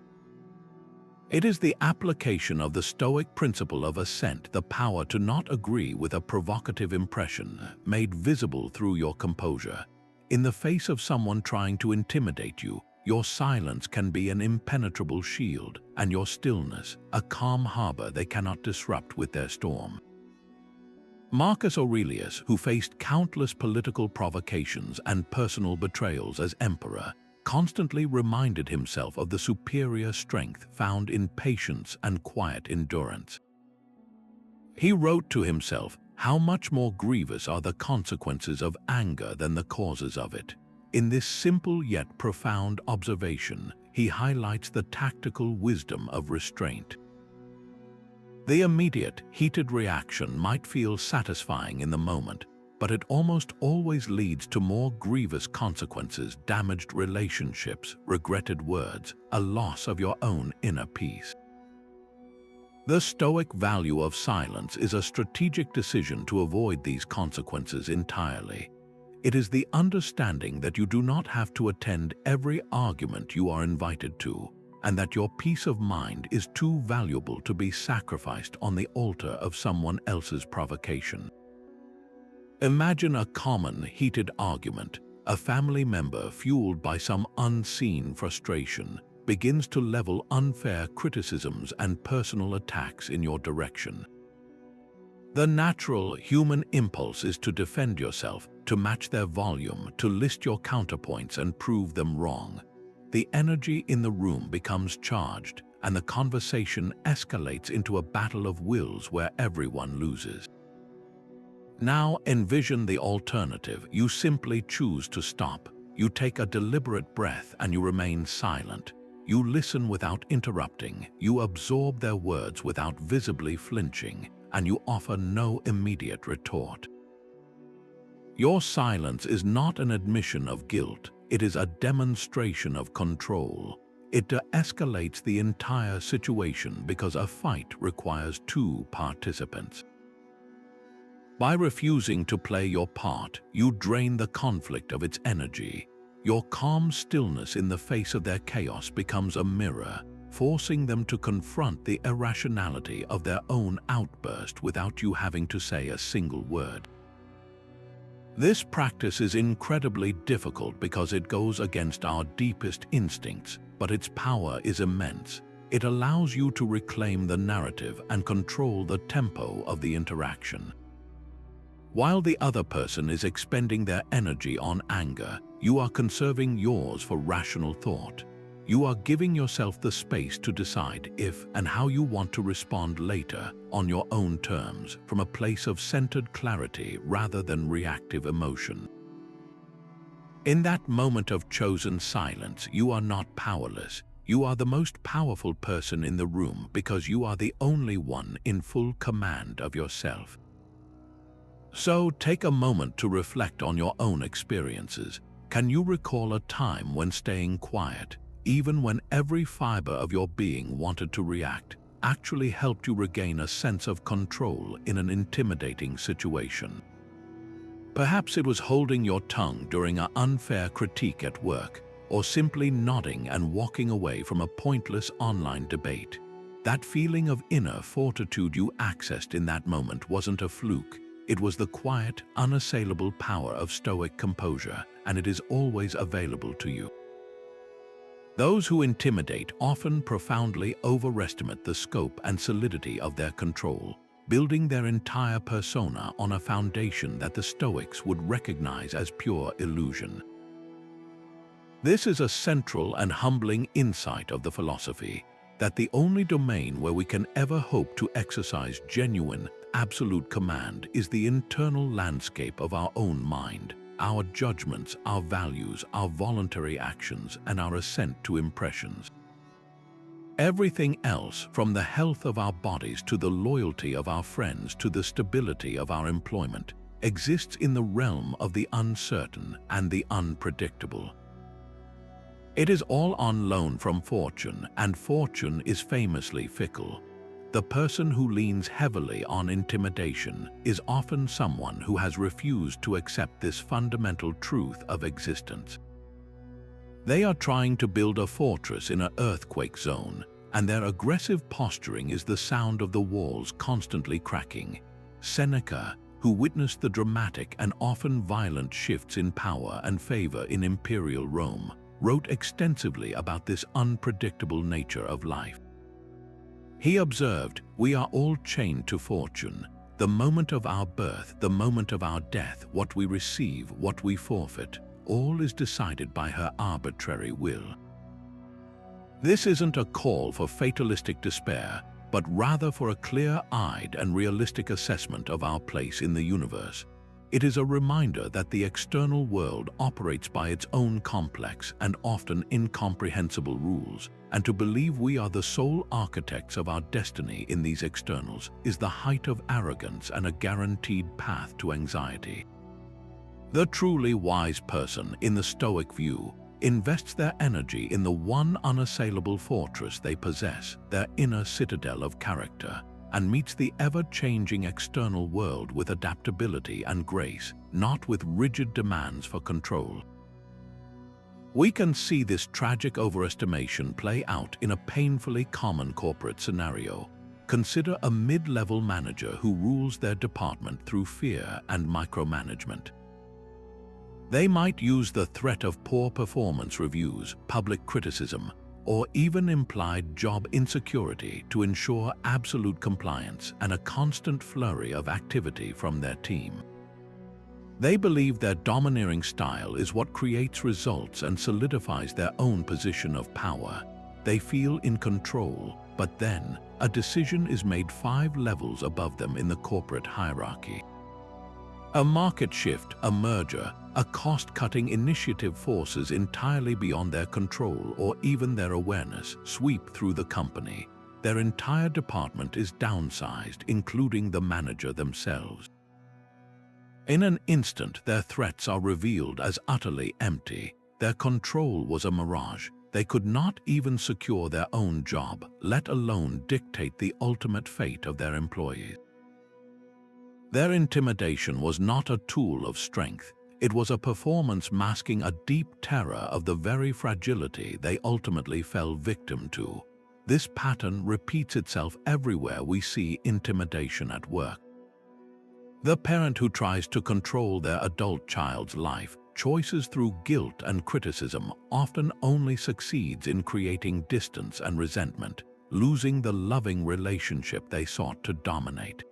It is the application of the Stoic principle of assent, the power to not agree with a provocative impression, made visible through your composure. In the face of someone trying to intimidate you, your silence can be an impenetrable shield, and your stillness, a calm harbor they cannot disrupt with their storm. Marcus Aurelius, who faced countless political provocations and personal betrayals as emperor, constantly reminded himself of the superior strength found in patience and quiet endurance. He wrote to himself, "How much more grievous are the consequences of anger than the causes of it." In this simple yet profound observation, he highlights the tactical wisdom of restraint. The immediate, heated reaction might feel satisfying in the moment, but it almost always leads to more grievous consequences: damaged relationships, regretted words, a loss of your own inner peace. The Stoic value of silence is a strategic decision to avoid these consequences entirely. It is the understanding that you do not have to attend every argument you are invited to, and that your peace of mind is too valuable to be sacrificed on the altar of someone else's provocation. Imagine a common, heated argument. A family member, fueled by some unseen frustration, begins to level unfair criticisms and personal attacks in your direction. The natural human impulse is to defend yourself, to match their volume, to list your counterpoints and prove them wrong. The energy in the room becomes charged, and the conversation escalates into a battle of wills where everyone loses. Now envision the alternative. You simply choose to stop. You take a deliberate breath and you remain silent. You listen without interrupting. You absorb their words without visibly flinching, and you offer no immediate retort. Your silence is not an admission of guilt. It is a demonstration of control. It de-escalates the entire situation because a fight requires two participants. By refusing to play your part, you drain the conflict of its energy. Your calm stillness in the face of their chaos becomes a mirror, forcing them to confront the irrationality of their own outburst without you having to say a single word. This practice is incredibly difficult because it goes against our deepest instincts, but its power is immense. It allows you to reclaim the narrative and control the tempo of the interaction. While the other person is expending their energy on anger, you are conserving yours for rational thought. You are giving yourself the space to decide if and how you want to respond later, on your own terms, from a place of centered clarity rather than reactive emotion. In that moment of chosen silence, you are not powerless. You are the most powerful person in the room because you are the only one in full command of yourself. So take a moment to reflect on your own experiences. Can you recall a time when staying quiet, even when every fiber of your being wanted to react, actually helped you regain a sense of control in an intimidating situation? Perhaps it was holding your tongue during an unfair critique at work, or simply nodding and walking away from a pointless online debate. That feeling of inner fortitude you accessed in that moment wasn't a fluke. It was the quiet, unassailable power of Stoic composure, and it is always available to you. Those who intimidate often profoundly overestimate the scope and solidity of their control, building their entire persona on a foundation that the Stoics would recognize as pure illusion. This is a central and humbling insight of the philosophy, that the only domain where we can ever hope to exercise genuine, absolute command is the internal landscape of our own mind, our judgments, our values, our voluntary actions, and our assent to impressions. Everything else, from the health of our bodies to the loyalty of our friends to the stability of our employment, exists in the realm of the uncertain and the unpredictable. It is all on loan from fortune, and fortune is famously fickle. The person who leans heavily on intimidation is often someone who has refused to accept this fundamental truth of existence. They are trying to build a fortress in an earthquake zone, and their aggressive posturing is the sound of the walls constantly cracking. Seneca, who witnessed the dramatic and often violent shifts in power and favor in imperial Rome, wrote extensively about this unpredictable nature of life. He observed, "We are all chained to fortune. The moment of our birth, the moment of our death, what we receive, what we forfeit, all is decided by her arbitrary will." This isn't a call for fatalistic despair, but rather for a clear-eyed and realistic assessment of our place in the universe. It is a reminder that the external world operates by its own complex and often incomprehensible rules, and to believe we are the sole architects of our destiny in these externals is the height of arrogance and a guaranteed path to anxiety. The truly wise person, in the Stoic view, invests their energy in the one unassailable fortress they possess, their inner citadel of character, and meets the ever-changing external world with adaptability and grace, not with rigid demands for control. We can see this tragic overestimation play out in a painfully common corporate scenario. Consider a mid-level manager who rules their department through fear and micromanagement. They might use the threat of poor performance reviews, public criticism, or even implied job insecurity to ensure absolute compliance and a constant flurry of activity from their team. They believe their domineering style is what creates results and solidifies their own position of power. They feel in control, but then a decision is made 5 levels above them in the corporate hierarchy. A market shift, a merger, a cost-cutting initiative forces entirely beyond their control or even their awareness sweep through the company. Their entire department is downsized, including the manager themselves. In an instant, their threats are revealed as utterly empty. Their control was a mirage. They could not even secure their own job, let alone dictate the ultimate fate of their employees. Their intimidation was not a tool of strength. It was a performance masking a deep terror of the very fragility they ultimately fell victim to. This pattern repeats itself everywhere we see intimidation at work. The parent who tries to control their adult child's life, choices through guilt and criticism, often only succeeds in creating distance and resentment, losing the loving relationship they sought to dominate.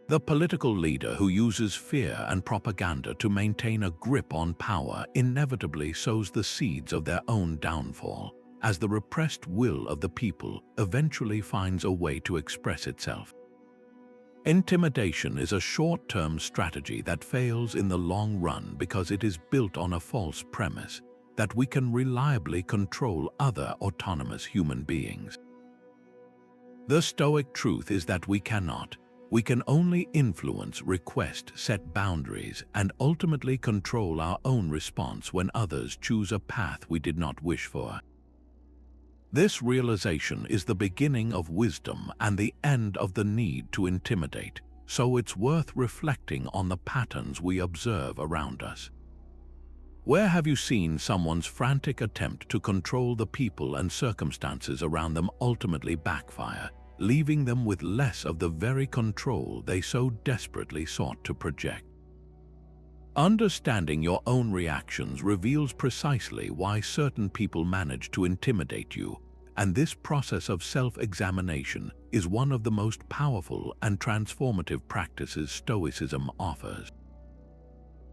The political leader who uses fear and propaganda to maintain a grip on power inevitably sows the seeds of their own downfall, as the repressed will of the people eventually finds a way to express itself. Intimidation is a short-term strategy that fails in the long run because it is built on a false premise that we can reliably control other autonomous human beings. The Stoic truth is that we cannot. We can only influence, request, set boundaries, and ultimately control our own response when others choose a path we did not wish for. This realization is the beginning of wisdom and the end of the need to intimidate, so it's worth reflecting on the patterns we observe around us. Where have you seen someone's frantic attempt to control the people and circumstances around them ultimately backfire? leaving them with less of the very control they so desperately sought to project. Understanding your own reactions reveals precisely why certain people manage to intimidate you, and this process of self-examination is one of the most powerful and transformative practices Stoicism offers.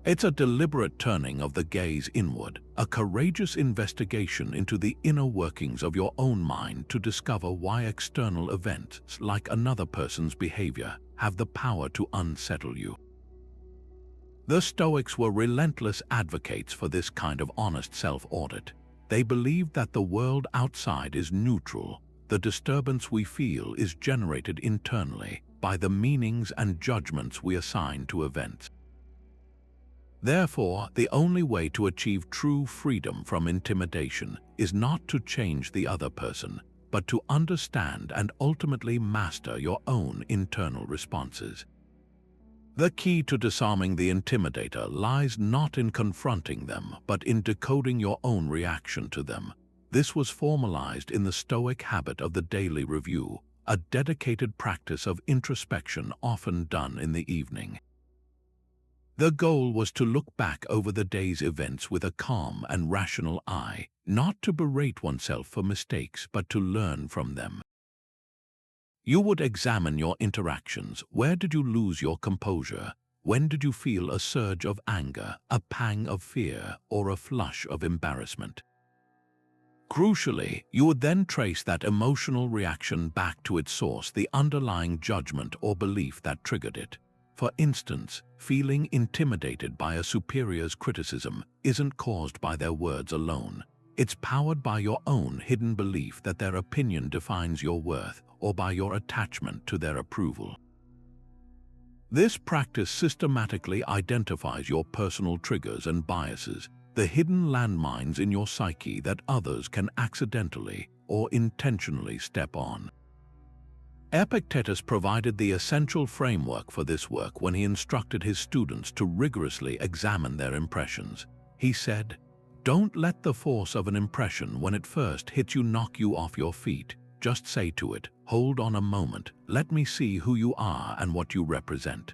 It's a deliberate turning of the gaze inward, a courageous investigation into the inner workings of your own mind to discover why external events, like another person's behavior, have the power to unsettle you. The Stoics were relentless advocates for this kind of honest self-audit. They believed that the world outside is neutral. The disturbance we feel is generated internally by the meanings and judgments we assign to events. Therefore, the only way to achieve true freedom from intimidation is not to change the other person, but to understand and ultimately master your own internal responses. The key to disarming the intimidator lies not in confronting them, but in decoding your own reaction to them. This was formalized in the Stoic habit of the daily review, a dedicated practice of introspection often done in the evening. The goal was to look back over the day's events with a calm and rational eye, not to berate oneself for mistakes, but to learn from them. You would examine your interactions. Where did you lose your composure? When did you feel a surge of anger, a pang of fear, or a flush of embarrassment? Crucially, you would then trace that emotional reaction back to its source, the underlying judgment or belief that triggered it. For instance, feeling intimidated by a superior's criticism isn't caused by their words alone. It's powered by your own hidden belief that their opinion defines your worth, or by your attachment to their approval. This practice systematically identifies your personal triggers and biases, the hidden landmines in your psyche that others can accidentally or intentionally step on. Epictetus provided the essential framework for this work when he instructed his students to rigorously examine their impressions. He said, "Don't let the force of an impression when it first hits you knock you off your feet. Just say to it, 'Hold on a moment, let me see who you are and what you represent.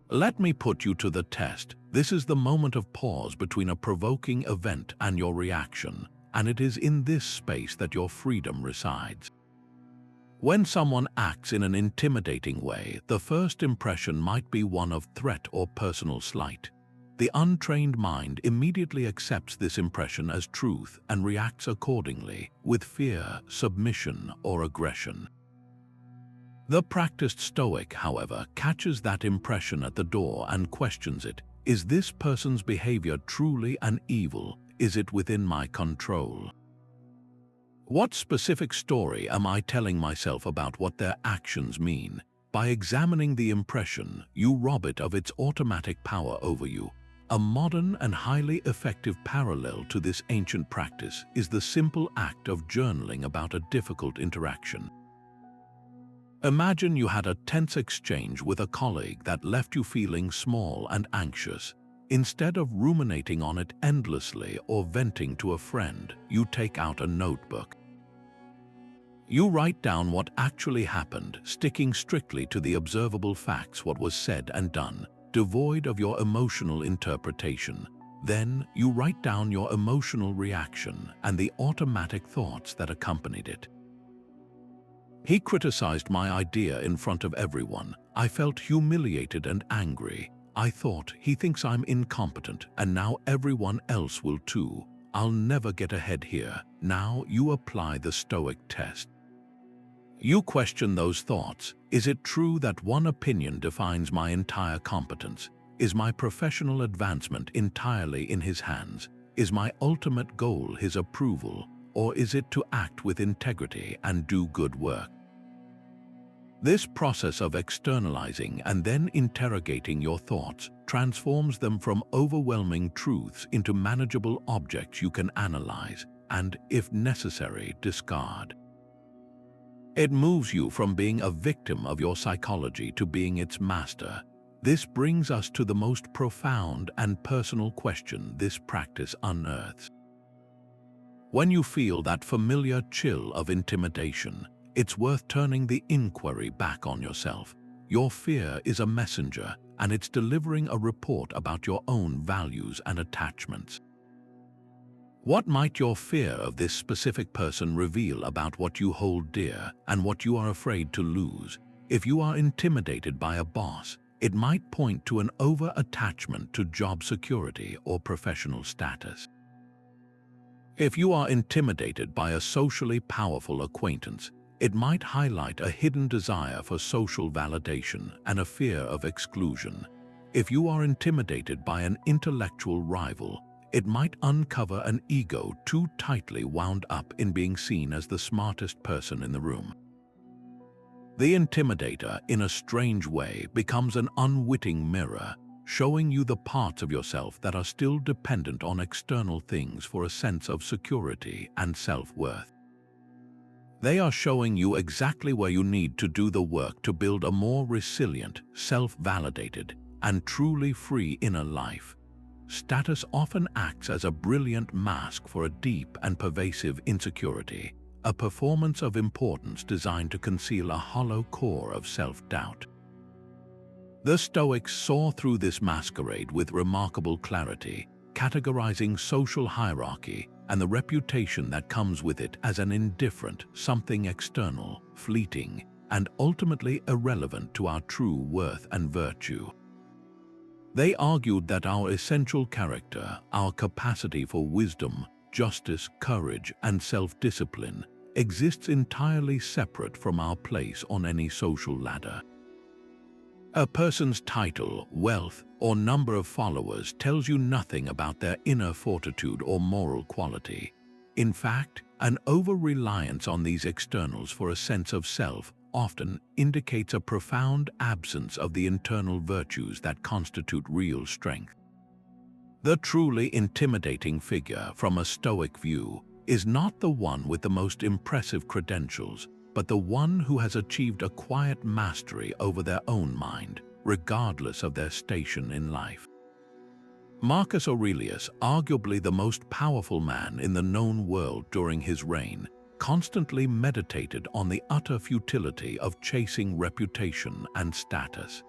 Let me put you to the test. This is the moment of pause between a provoking event and your reaction, and it is in this space that your freedom resides.'" When someone acts in an intimidating way, the first impression might be one of threat or personal slight. The untrained mind immediately accepts this impression as truth and reacts accordingly, with fear, submission, or aggression. The practiced Stoic, however, catches that impression at the door and questions it. Is this person's behavior truly an evil? Is it within my control? What specific story am I telling myself about what their actions mean? By examining the impression, you rob it of its automatic power over you. A modern and highly effective parallel to this ancient practice is the simple act of journaling about a difficult interaction. Imagine you had a tense exchange with a colleague that left you feeling small and anxious. Instead of ruminating on it endlessly or venting to a friend, you take out a notebook. You write down what actually happened, sticking strictly to the observable facts, what was said and done, devoid of your emotional interpretation. Then you write down your emotional reaction and the automatic thoughts that accompanied it. He criticized my idea in front of everyone. I felt humiliated and angry. I thought, he thinks I'm incompetent, and now everyone else will too. I'll never get ahead here. Now you apply the Stoic test. You question those thoughts. Is it true that one opinion defines my entire competence? Is my professional advancement entirely in his hands? Is my ultimate goal his approval? Or is it to act with integrity and do good work? This process of externalizing and then interrogating your thoughts transforms them from overwhelming truths into manageable objects you can analyze and, if necessary, discard. It moves you from being a victim of your psychology to being its master. This brings us to the most profound and personal question this practice unearths. When you feel that familiar chill of intimidation, it's worth turning the inquiry back on yourself. Your fear is a messenger, and it's delivering a report about your own values and attachments. What might your fear of this specific person reveal about what you hold dear and what you are afraid to lose? If you are intimidated by a boss, it might point to an over-attachment to job security or professional status. If you are intimidated by a socially powerful acquaintance, it might highlight a hidden desire for social validation and a fear of exclusion. If you are intimidated by an intellectual rival, it might uncover an ego too tightly wound up in being seen as the smartest person in the room. The intimidator, in a strange way, becomes an unwitting mirror, showing you the parts of yourself that are still dependent on external things for a sense of security and self-worth. They are showing you exactly where you need to do the work to build a more resilient, self-validated, and truly free inner life. Status often acts as a brilliant mask for a deep and pervasive insecurity, a performance of importance designed to conceal a hollow core of self-doubt. The Stoics saw through this masquerade with remarkable clarity, categorizing social hierarchy and the reputation that comes with it as an indifferent, something external, fleeting, and ultimately irrelevant to our true worth and virtue. They argued that our essential character, our capacity for wisdom, justice, courage, and self-discipline, exists entirely separate from our place on any social ladder. A person's title, wealth, or number of followers tells you nothing about their inner fortitude or moral quality. In fact, an over-reliance on these externals for a sense of self often indicates a profound absence of the internal virtues that constitute real strength. The truly intimidating figure, from a Stoic view, is not the one with the most impressive credentials, but the one who has achieved a quiet mastery over their own mind, regardless of their station in life. Marcus Aurelius, arguably the most powerful man in the known world during his reign, constantly meditated on the utter futility of chasing reputation and status.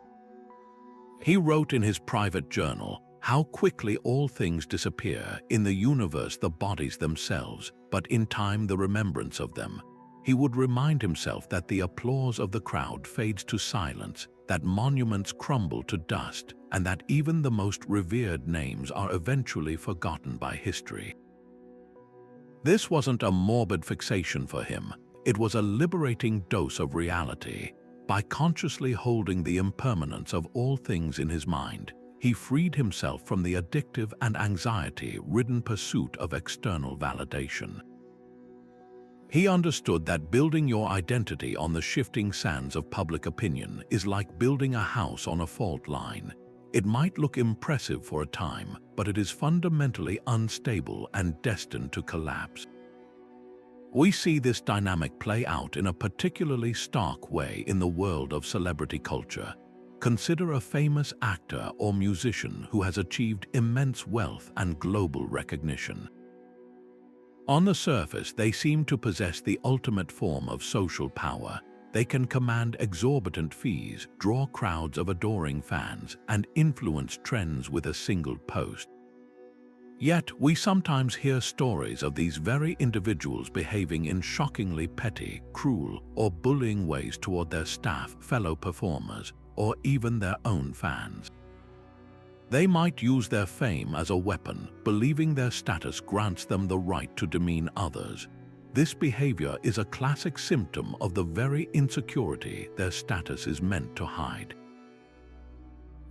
He wrote in his private journal, "How quickly all things disappear, in the universe the bodies themselves, but in time the remembrance of them." He would remind himself that the applause of the crowd fades to silence, that monuments crumble to dust, and that even the most revered names are eventually forgotten by history. This wasn't a morbid fixation for him, it was a liberating dose of reality. By consciously holding the impermanence of all things in his mind, he freed himself from the addictive and anxiety-ridden pursuit of external validation. He understood that building your identity on the shifting sands of public opinion is like building a house on a fault line. It might look impressive for a time, but it is fundamentally unstable and destined to collapse. We see this dynamic play out in a particularly stark way in the world of celebrity culture. Consider a famous actor or musician who has achieved immense wealth and global recognition. On the surface, they seem to possess the ultimate form of social power. They can command exorbitant fees, draw crowds of adoring fans, and influence trends with a single post. Yet, we sometimes hear stories of these very individuals behaving in shockingly petty, cruel, or bullying ways toward their staff, fellow performers, or even their own fans. They might use their fame as a weapon, believing their status grants them the right to demean others. This behavior is a classic symptom of the very insecurity their status is meant to hide.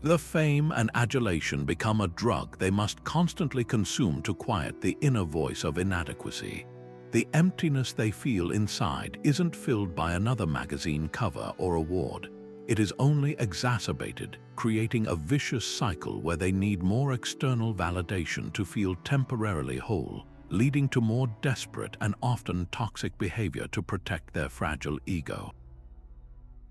The fame and adulation become a drug they must constantly consume to quiet the inner voice of inadequacy. The emptiness they feel inside isn't filled by another magazine cover or award. It is only exacerbated, creating a vicious cycle where they need more external validation to feel temporarily whole, leading to more desperate and often toxic behavior to protect their fragile ego.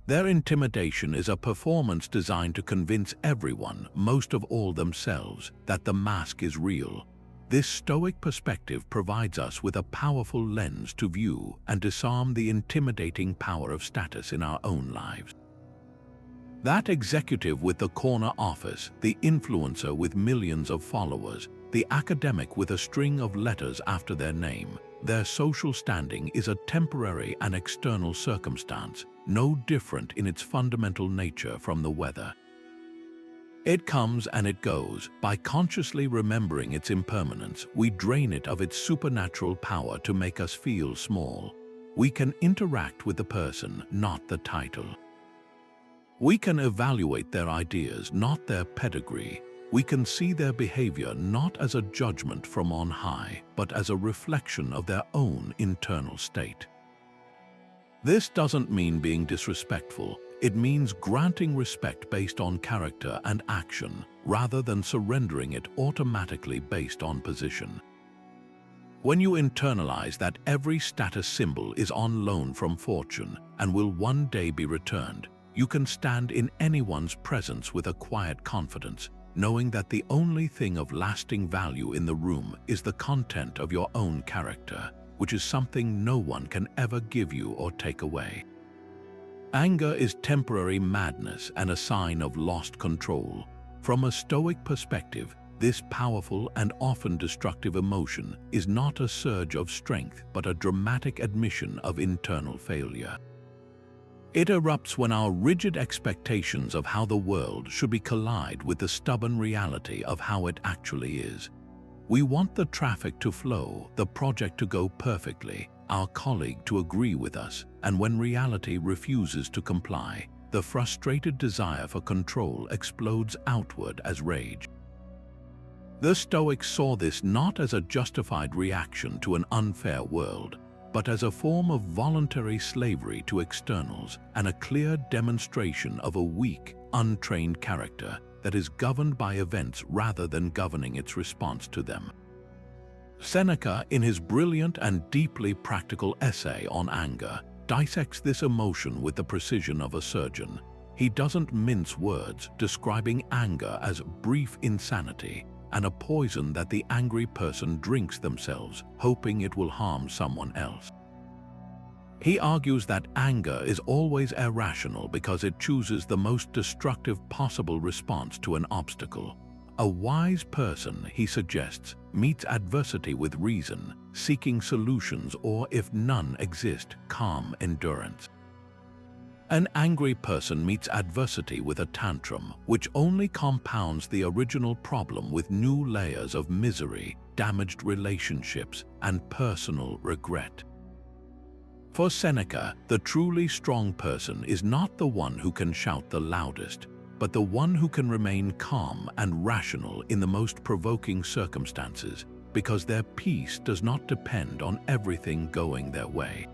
Their intimidation is a performance designed to convince everyone, most of all themselves, that the mask is real. This Stoic perspective provides us with a powerful lens to view and disarm the intimidating power of status in our own lives. That executive with the corner office, the influencer with millions of followers, the academic with a string of letters after their name, their social standing is a temporary and external circumstance, no different in its fundamental nature from the weather. It comes and it goes. By consciously remembering its impermanence, we drain it of its supernatural power to make us feel small. We can interact with the person, not the title. We can evaluate their ideas, not their pedigree. We can see their behavior not as a judgment from on high, but as a reflection of their own internal state. This doesn't mean being disrespectful. It means granting respect based on character and action, rather than surrendering it automatically based on position. When you internalize that every status symbol is on loan from fortune and will one day be returned, you can stand in anyone's presence with a quiet confidence, knowing that the only thing of lasting value in the room is the content of your own character, which is something no one can ever give you or take away. Anger is temporary madness and a sign of lost control. From a Stoic perspective, this powerful and often destructive emotion is not a surge of strength but a dramatic admission of internal failure. It erupts when our rigid expectations of how the world should be collide with the stubborn reality of how it actually is. We want the traffic to flow, the project to go perfectly, our colleague to agree with us, and when reality refuses to comply, the frustrated desire for control explodes outward as rage. The Stoics saw this not as a justified reaction to an unfair world, but as a form of voluntary slavery to externals and a clear demonstration of a weak, untrained character that is governed by events rather than governing its response to them. Seneca, in his brilliant and deeply practical essay on anger, dissects this emotion with the precision of a surgeon. He doesn't mince words, describing anger as brief insanity and a poison that the angry person drinks themselves, hoping it will harm someone else. He argues that anger is always irrational because it chooses the most destructive possible response to an obstacle. A wise person, he suggests, meets adversity with reason, seeking solutions or, if none exist, calm endurance. An angry person meets adversity with a tantrum, which only compounds the original problem with new layers of misery, damaged relationships, and personal regret. For Seneca, the truly strong person is not the one who can shout the loudest, but the one who can remain calm and rational in the most provoking circumstances, because their peace does not depend on everything going their way.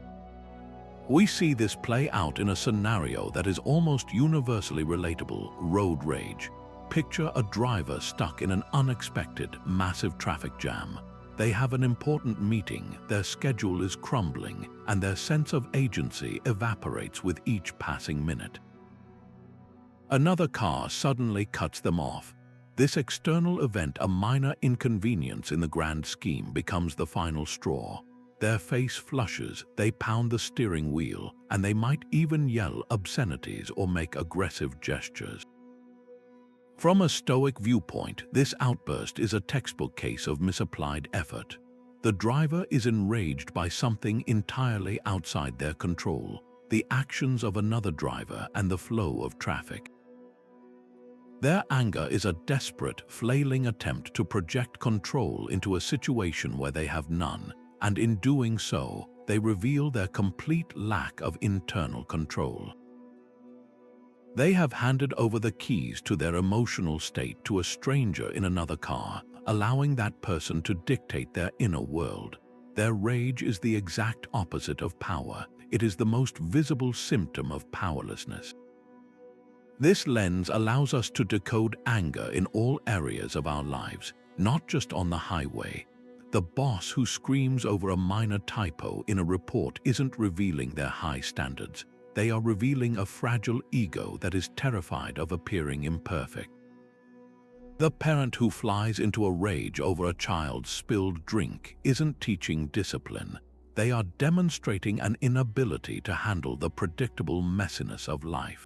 We see this play out in a scenario that is almost universally relatable: road rage. Picture a driver stuck in an unexpected, massive traffic jam. They have an important meeting, their schedule is crumbling, and their sense of agency evaporates with each passing minute. Another car suddenly cuts them off. This external event, a minor inconvenience in the grand scheme, becomes the final straw. Their face flushes, they pound the steering wheel, and they might even yell obscenities or make aggressive gestures. From a Stoic viewpoint, this outburst is a textbook case of misapplied effort. The driver is enraged by something entirely outside their control, the actions of another driver and the flow of traffic. Their anger is a desperate, flailing attempt to project control into a situation where they have none, and in doing so, they reveal their complete lack of internal control. They have handed over the keys to their emotional state to a stranger in another car, allowing that person to dictate their inner world. Their rage is the exact opposite of power. It is the most visible symptom of powerlessness. This lens allows us to decode anger in all areas of our lives, not just on the highway. The boss who screams over a minor typo in a report isn't revealing their high standards. They are revealing a fragile ego that is terrified of appearing imperfect. The parent who flies into a rage over a child's spilled drink isn't teaching discipline. They are demonstrating an inability to handle the predictable messiness of life.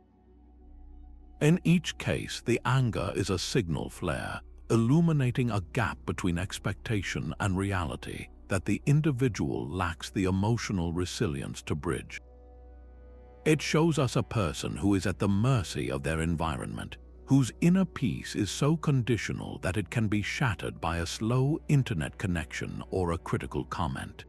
In each case, the anger is a signal flare, illuminating a gap between expectation and reality that the individual lacks the emotional resilience to bridge. It shows us a person who is at the mercy of their environment, whose inner peace is so conditional that it can be shattered by a slow internet connection or a critical comment.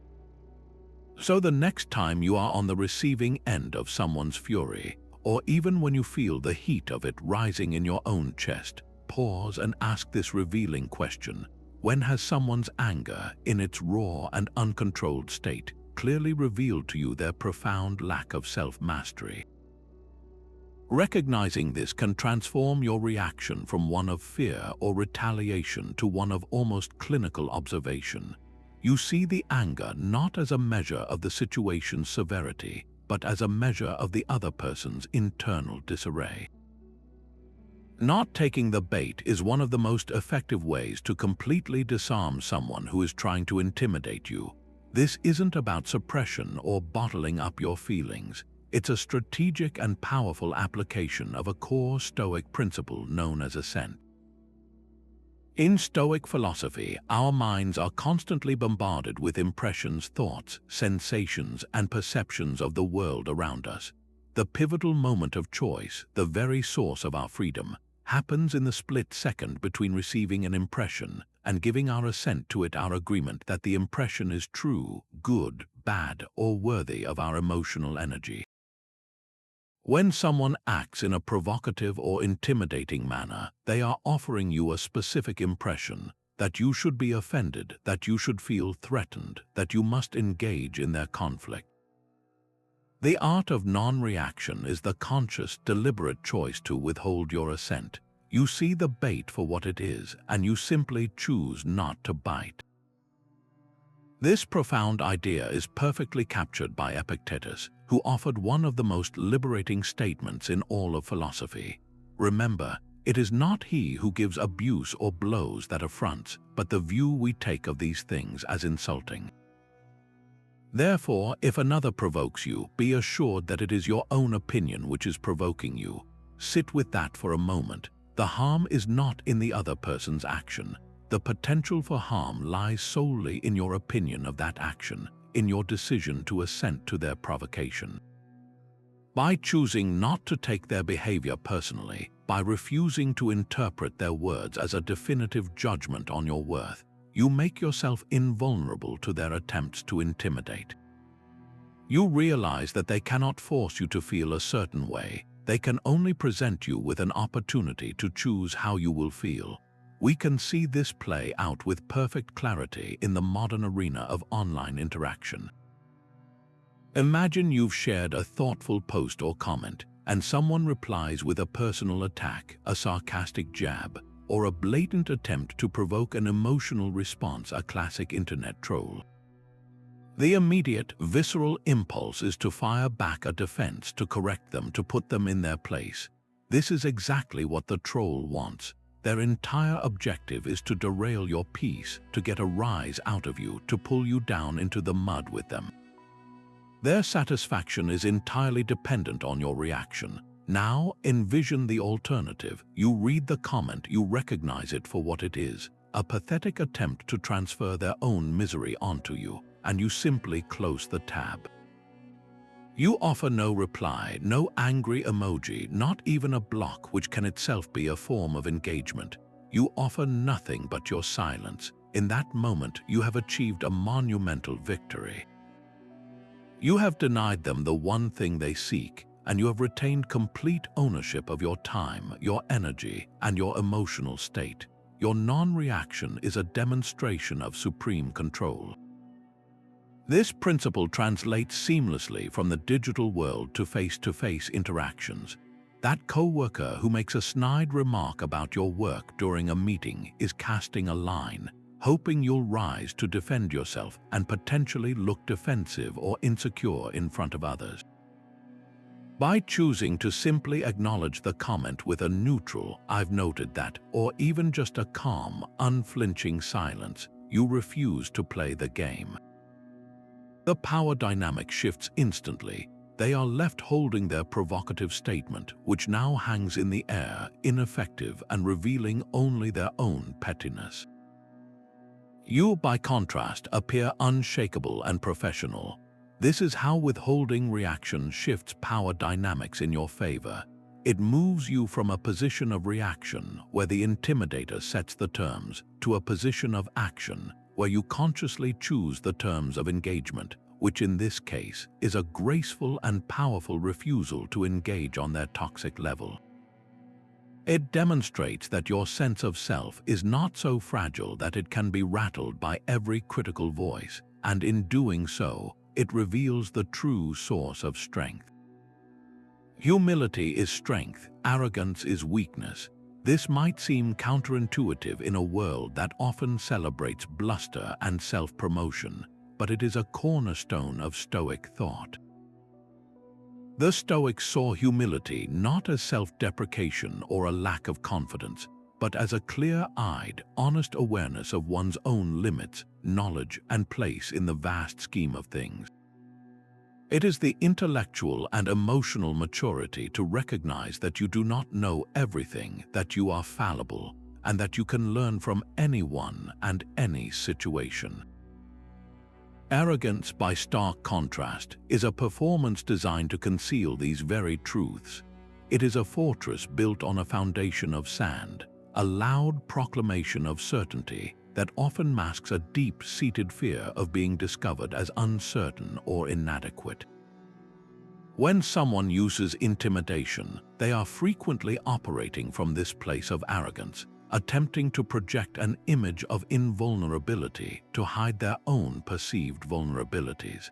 So the next time you are on the receiving end of someone's fury, or even when you feel the heat of it rising in your own chest, pause and ask this revealing question: when has someone's anger, in its raw and uncontrolled state, clearly revealed to you their profound lack of self-mastery? Recognizing this can transform your reaction from one of fear or retaliation to one of almost clinical observation. You see the anger not as a measure of the situation's severity, but as a measure of the other person's internal disarray. Not taking the bait is one of the most effective ways to completely disarm someone who is trying to intimidate you. This isn't about suppression or bottling up your feelings. It's a strategic and powerful application of a core Stoic principle known as assent. In Stoic philosophy, our minds are constantly bombarded with impressions, thoughts, sensations, and perceptions of the world around us. The pivotal moment of choice, the very source of our freedom, happens in the split second between receiving an impression and giving our assent to it, our agreement that the impression is true, good, bad, or worthy of our emotional energy. When someone acts in a provocative or intimidating manner, they are offering you a specific impression that you should be offended, that you should feel threatened, that you must engage in their conflict. The art of non-reaction is the conscious, deliberate choice to withhold your assent. You see the bait for what it is, and you simply choose not to bite. This profound idea is perfectly captured by Epictetus, who offered one of the most liberating statements in all of philosophy. Remember, it is not he who gives abuse or blows that affronts, but the view we take of these things as insulting. Therefore, if another provokes you, be assured that it is your own opinion which is provoking you. Sit with that for a moment. The harm is not in the other person's action. The potential for harm lies solely in your opinion of that action, in your decision to assent to their provocation. By choosing not to take their behavior personally, by refusing to interpret their words as a definitive judgment on your worth, you make yourself invulnerable to their attempts to intimidate. You realize that they cannot force you to feel a certain way. They can only present you with an opportunity to choose how you will feel. We can see this play out with perfect clarity in the modern arena of online interaction. Imagine you've shared a thoughtful post or comment, and someone replies with a personal attack, a sarcastic jab, or a blatant attempt to provoke an emotional response, a classic internet troll. The immediate, visceral impulse is to fire back a defense, to correct them, to put them in their place. This is exactly what the troll wants. Their entire objective is to derail your peace, to get a rise out of you, to pull you down into the mud with them. Their satisfaction is entirely dependent on your reaction. Now, envision the alternative. You read the comment, you recognize it for what it is, a pathetic attempt to transfer their own misery onto you, and you simply close the tab. You offer no reply, no angry emoji, not even a block, which can itself be a form of engagement. You offer nothing but your silence. In that moment, you have achieved a monumental victory. You have denied them the one thing they seek, and you have retained complete ownership of your time, your energy, and your emotional state. Your non-reaction is a demonstration of supreme control. This principle translates seamlessly from the digital world to face-to-face interactions. That coworker who makes a snide remark about your work during a meeting is casting a line, hoping you'll rise to defend yourself and potentially look defensive or insecure in front of others. By choosing to simply acknowledge the comment with a neutral "I've noted that," or even just a calm, unflinching silence, you refuse to play the game. The power dynamic shifts instantly. They are left holding their provocative statement, which now hangs in the air, ineffective and revealing only their own pettiness. You, by contrast, appear unshakable and professional. This is how withholding reaction shifts power dynamics in your favor. It moves you from a position of reaction, where the intimidator sets the terms, to a position of action, where you consciously choose the terms of engagement, which in this case is a graceful and powerful refusal to engage on their toxic level. It demonstrates that your sense of self is not so fragile that it can be rattled by every critical voice, and in doing so, it reveals the true source of strength. Humility is strength, arrogance is weakness. This might seem counterintuitive in a world that often celebrates bluster and self-promotion, but it is a cornerstone of Stoic thought. The Stoics saw humility not as self-deprecation or a lack of confidence, but as a clear-eyed, honest awareness of one's own limits, knowledge, and place in the vast scheme of things. It is the intellectual and emotional maturity to recognize that you do not know everything, that you are fallible, and that you can learn from anyone and any situation. Arrogance, by stark contrast, is a performance designed to conceal these very truths. It is a fortress built on a foundation of sand, a loud proclamation of certainty that often masks a deep-seated fear of being discovered as uncertain or inadequate. When someone uses intimidation, they are frequently operating from this place of arrogance, attempting to project an image of invulnerability to hide their own perceived vulnerabilities.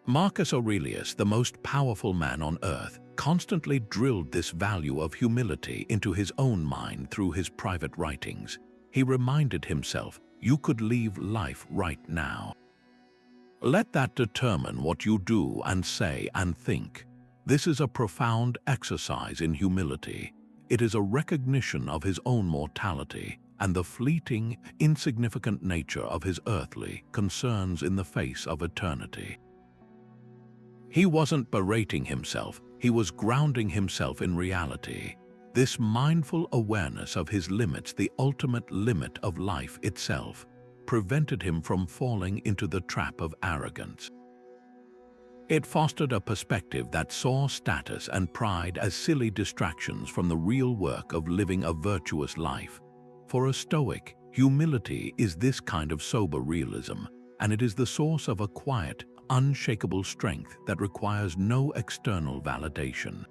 Marcus Aurelius, the most powerful man on earth, constantly drilled this value of humility into his own mind through his private writings. He reminded himself, "You could leave life right now. Let that determine what you do and say and think." This is a profound exercise in humility. It is a recognition of his own mortality and the fleeting, insignificant nature of his earthly concerns in the face of eternity. He wasn't berating himself, he was grounding himself in reality. This mindful awareness of his limits, the ultimate limit of life itself, prevented him from falling into the trap of arrogance. It fostered a perspective that saw status and pride as silly distractions from the real work of living a virtuous life. For a Stoic, humility is this kind of sober realism, and it is the source of a quiet, unshakable strength that requires no external validation.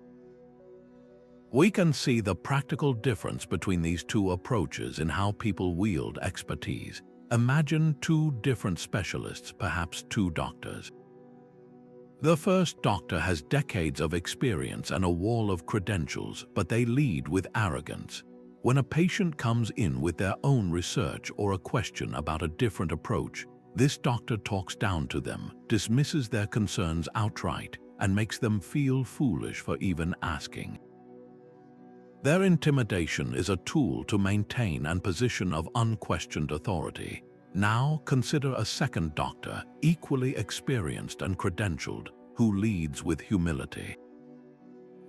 We can see the practical difference between these two approaches in how people wield expertise. Imagine two different specialists, perhaps two doctors. The first doctor has decades of experience and a wall of credentials, but they lead with arrogance. When a patient comes in with their own research or a question about a different approach, this doctor talks down to them, dismisses their concerns outright, and makes them feel foolish for even asking. Their intimidation is a tool to maintain a position of unquestioned authority. Now consider a second doctor, equally experienced and credentialed, who leads with humility.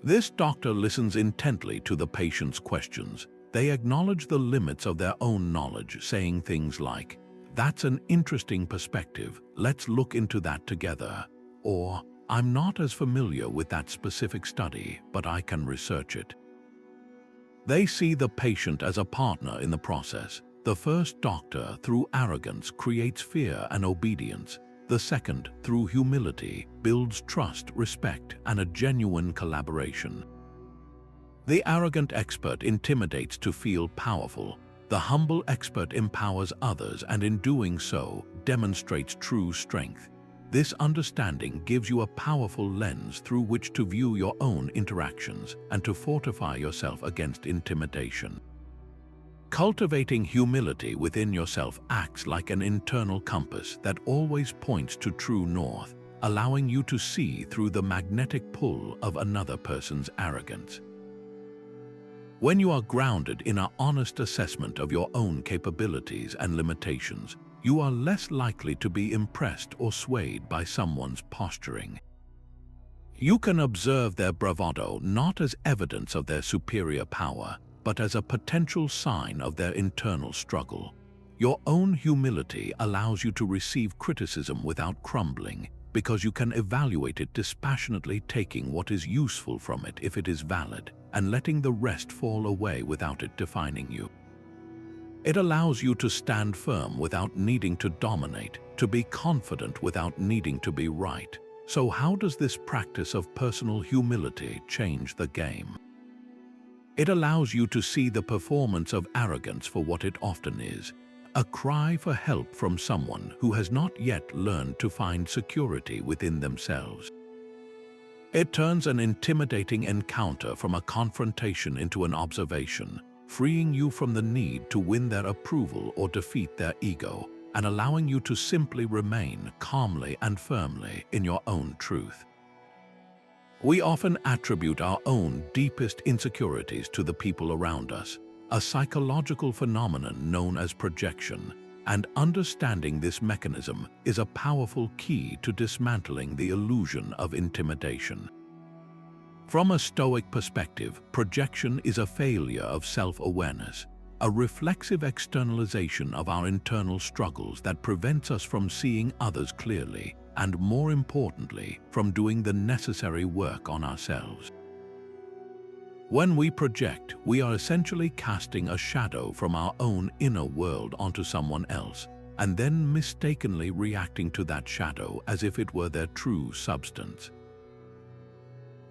This doctor listens intently to the patient's questions. They acknowledge the limits of their own knowledge, saying things like, "That's an interesting perspective, let's look into that together," or, "I'm not as familiar with that specific study, but I can research it." They see the patient as a partner in the process. The first doctor, through arrogance, creates fear and obedience. The second, through humility, builds trust, respect, and a genuine collaboration. The arrogant expert intimidates to feel powerful. The humble expert empowers others and in doing so, demonstrates true strength. This understanding gives you a powerful lens through which to view your own interactions and to fortify yourself against intimidation. Cultivating humility within yourself acts like an internal compass that always points to true north, allowing you to see through the magnetic pull of another person's arrogance. When you are grounded in an honest assessment of your own capabilities and limitations, you are less likely to be impressed or swayed by someone's posturing. You can observe their bravado not as evidence of their superior power, but as a potential sign of their internal struggle. Your own humility allows you to receive criticism without crumbling, because you can evaluate it dispassionately, taking what is useful from it if it is valid, and letting the rest fall away without it defining you. It allows you to stand firm without needing to dominate, to be confident without needing to be right. So how does this practice of personal humility change the game? It allows you to see the performance of arrogance for what it often is, a cry for help from someone who has not yet learned to find security within themselves. It turns an intimidating encounter from a confrontation into an observation, freeing you from the need to win their approval or defeat their ego, and allowing you to simply remain calmly and firmly in your own truth. We often attribute our own deepest insecurities to the people around us, a psychological phenomenon known as projection, and understanding this mechanism is a powerful key to dismantling the illusion of intimidation. From a Stoic perspective, projection is a failure of self-awareness, a reflexive externalization of our internal struggles that prevents us from seeing others clearly, and more importantly, from doing the necessary work on ourselves. When we project, we are essentially casting a shadow from our own inner world onto someone else, and then mistakenly reacting to that shadow as if it were their true substance.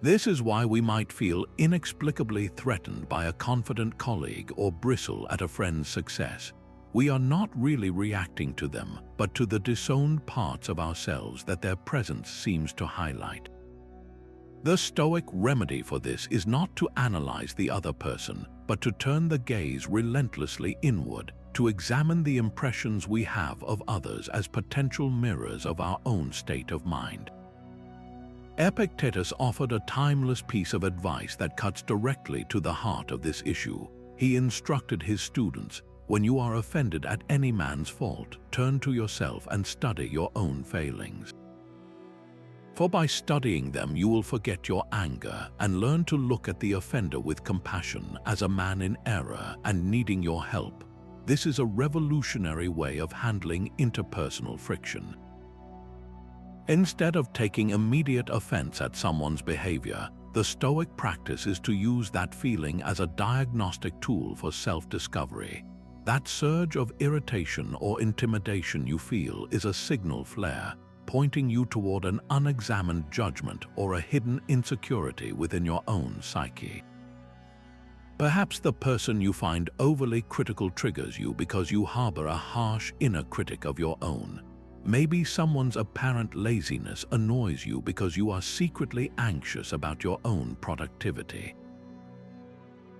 This is why we might feel inexplicably threatened by a confident colleague or bristle at a friend's success. We are not really reacting to them, but to the disowned parts of ourselves that their presence seems to highlight. The Stoic remedy for this is not to analyze the other person, but to turn the gaze relentlessly inward, to examine the impressions we have of others as potential mirrors of our own state of mind. Epictetus offered a timeless piece of advice that cuts directly to the heart of this issue. He instructed his students, "When you are offended at any man's fault, turn to yourself and study your own failings. For by studying them you will forget your anger and learn to look at the offender with compassion as a man in error and needing your help." This is a revolutionary way of handling interpersonal friction. Instead of taking immediate offense at someone's behavior, the Stoic practice is to use that feeling as a diagnostic tool for self-discovery. That surge of irritation or intimidation you feel is a signal flare, pointing you toward an unexamined judgment or a hidden insecurity within your own psyche. Perhaps the person you find overly critical triggers you because you harbor a harsh inner critic of your own. Maybe someone's apparent laziness annoys you because you are secretly anxious about your own productivity.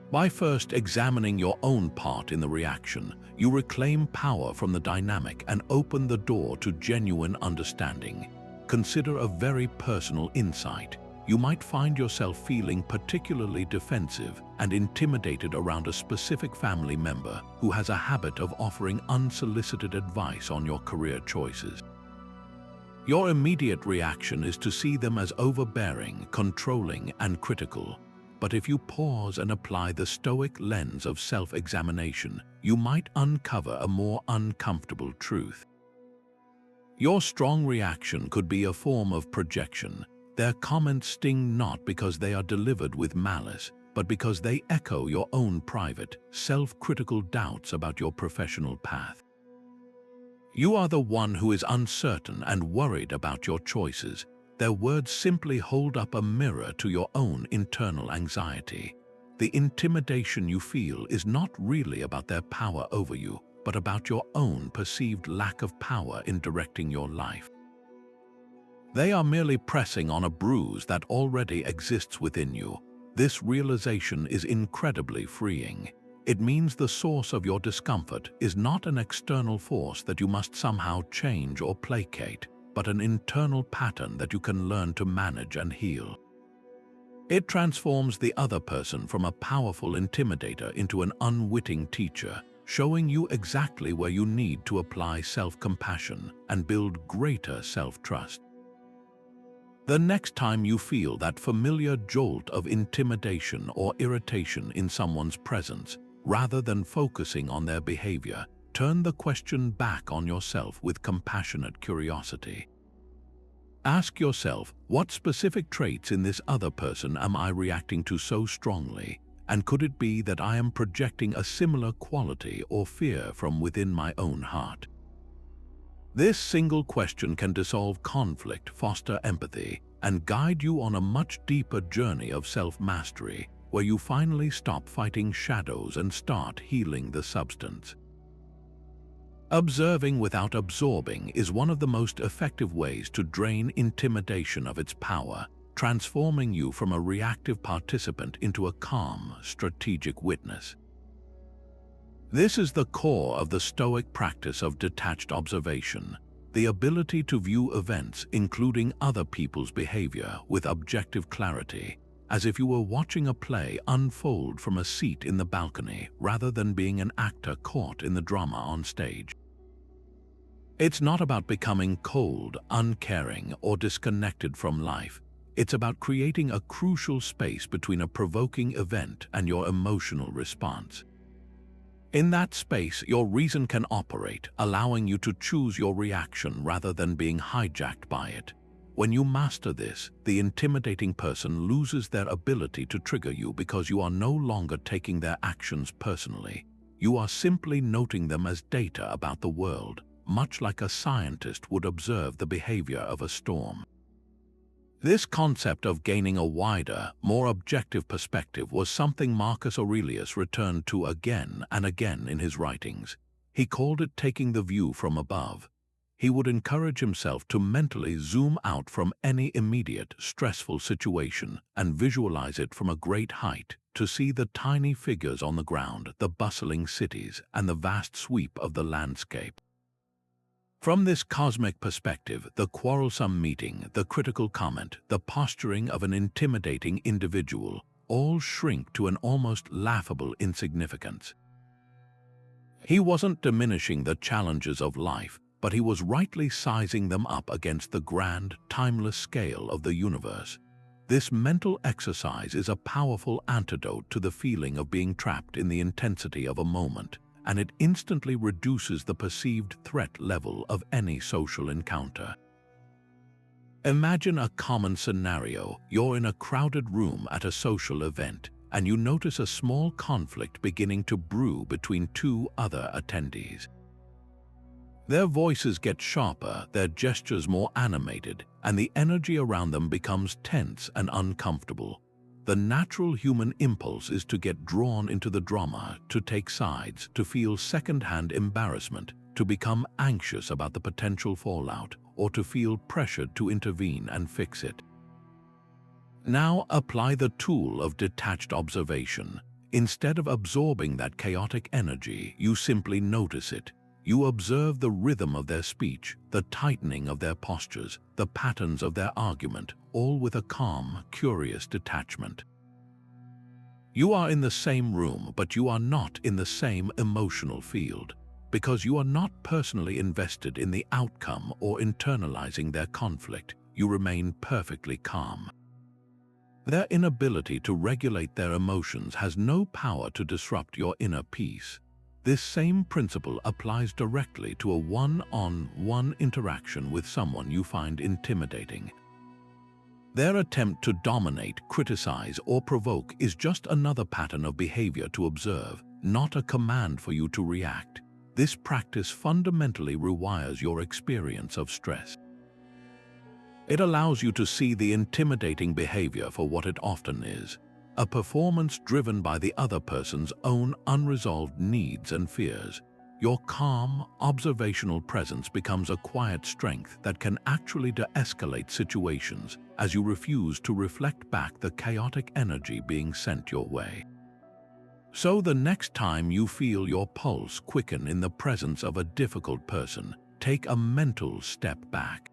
By first examining your own part in the reaction, you reclaim power from the dynamic and open the door to genuine understanding. Consider a very personal insight. You might find yourself feeling particularly defensive and intimidated around a specific family member who has a habit of offering unsolicited advice on your career choices. Your immediate reaction is to see them as overbearing, controlling, and critical. But if you pause and apply the Stoic lens of self-examination, you might uncover a more uncomfortable truth. Your strong reaction could be a form of projection. Their comments sting not because they are delivered with malice, but because they echo your own private, self-critical doubts about your professional path. You are the one who is uncertain and worried about your choices. Their words simply hold up a mirror to your own internal anxiety. The intimidation you feel is not really about their power over you, but about your own perceived lack of power in directing your life. They are merely pressing on a bruise that already exists within you. This realization is incredibly freeing. It means the source of your discomfort is not an external force that you must somehow change or placate. but an internal pattern that you can learn to manage and heal. It transforms the other person from a powerful intimidator into an unwitting teacher, showing you exactly where you need to apply self-compassion and build greater self-trust. The next time you feel that familiar jolt of intimidation or irritation in someone's presence, rather than focusing on their behavior, turn the question back on yourself with compassionate curiosity. Ask yourself, what specific traits in this other person am I reacting to so strongly? And could it be that I am projecting a similar quality or fear from within my own heart? This single question can dissolve conflict, foster empathy, and guide you on a much deeper journey of self-mastery, where you finally stop fighting shadows and start healing the substance. Observing without absorbing is one of the most effective ways to drain intimidation of its power, transforming you from a reactive participant into a calm, strategic witness. This is the core of the Stoic practice of detached observation, the ability to view events, including other people's behavior, with objective clarity, as if you were watching a play unfold from a seat in the balcony rather than being an actor caught in the drama on stage. It's not about becoming cold, uncaring, or disconnected from life. It's about creating a crucial space between a provoking event and your emotional response. In that space, your reason can operate, allowing you to choose your reaction rather than being hijacked by it. When you master this, the intimidating person loses their ability to trigger you because you are no longer taking their actions personally. You are simply noting them as data about the world, much like a scientist would observe the behavior of a storm. This concept of gaining a wider, more objective perspective was something Marcus Aurelius returned to again and again in his writings. He called it taking the view from above. He would encourage himself to mentally zoom out from any immediate, stressful situation and visualize it from a great height to see the tiny figures on the ground, the bustling cities, and the vast sweep of the landscape. From this cosmic perspective, the quarrelsome meeting, the critical comment, the posturing of an intimidating individual all shrink to an almost laughable insignificance. He wasn't diminishing the challenges of life, but he was rightly sizing them up against the grand, timeless scale of the universe. This mental exercise is a powerful antidote to the feeling of being trapped in the intensity of a moment, and it instantly reduces the perceived threat level of any social encounter. Imagine a common scenario. You're in a crowded room at a social event, and you notice a small conflict beginning to brew between two other attendees. Their voices get sharper, their gestures more animated, and the energy around them becomes tense and uncomfortable. The natural human impulse is to get drawn into the drama, to take sides, to feel second-hand embarrassment, to become anxious about the potential fallout, or to feel pressured to intervene and fix it. Now apply the tool of detached observation. Instead of absorbing that chaotic energy, you simply notice it. You observe the rhythm of their speech, the tightening of their postures, the patterns of their argument, all with a calm, curious detachment. You are in the same room, but you are not in the same emotional field, because you are not personally invested in the outcome or internalizing their conflict. You remain perfectly calm. Their inability to regulate their emotions has no power to disrupt your inner peace. This same principle applies directly to a one-on-one interaction with someone you find intimidating. Their attempt to dominate, criticize, or provoke is just another pattern of behavior to observe, not a command for you to react. This practice fundamentally rewires your experience of stress. It allows you to see the intimidating behavior for what it often is, a performance driven by the other person's own unresolved needs and fears. Your calm, observational presence becomes a quiet strength that can actually de-escalate situations as you refuse to reflect back the chaotic energy being sent your way. So the next time you feel your pulse quicken in the presence of a difficult person, take a mental step back.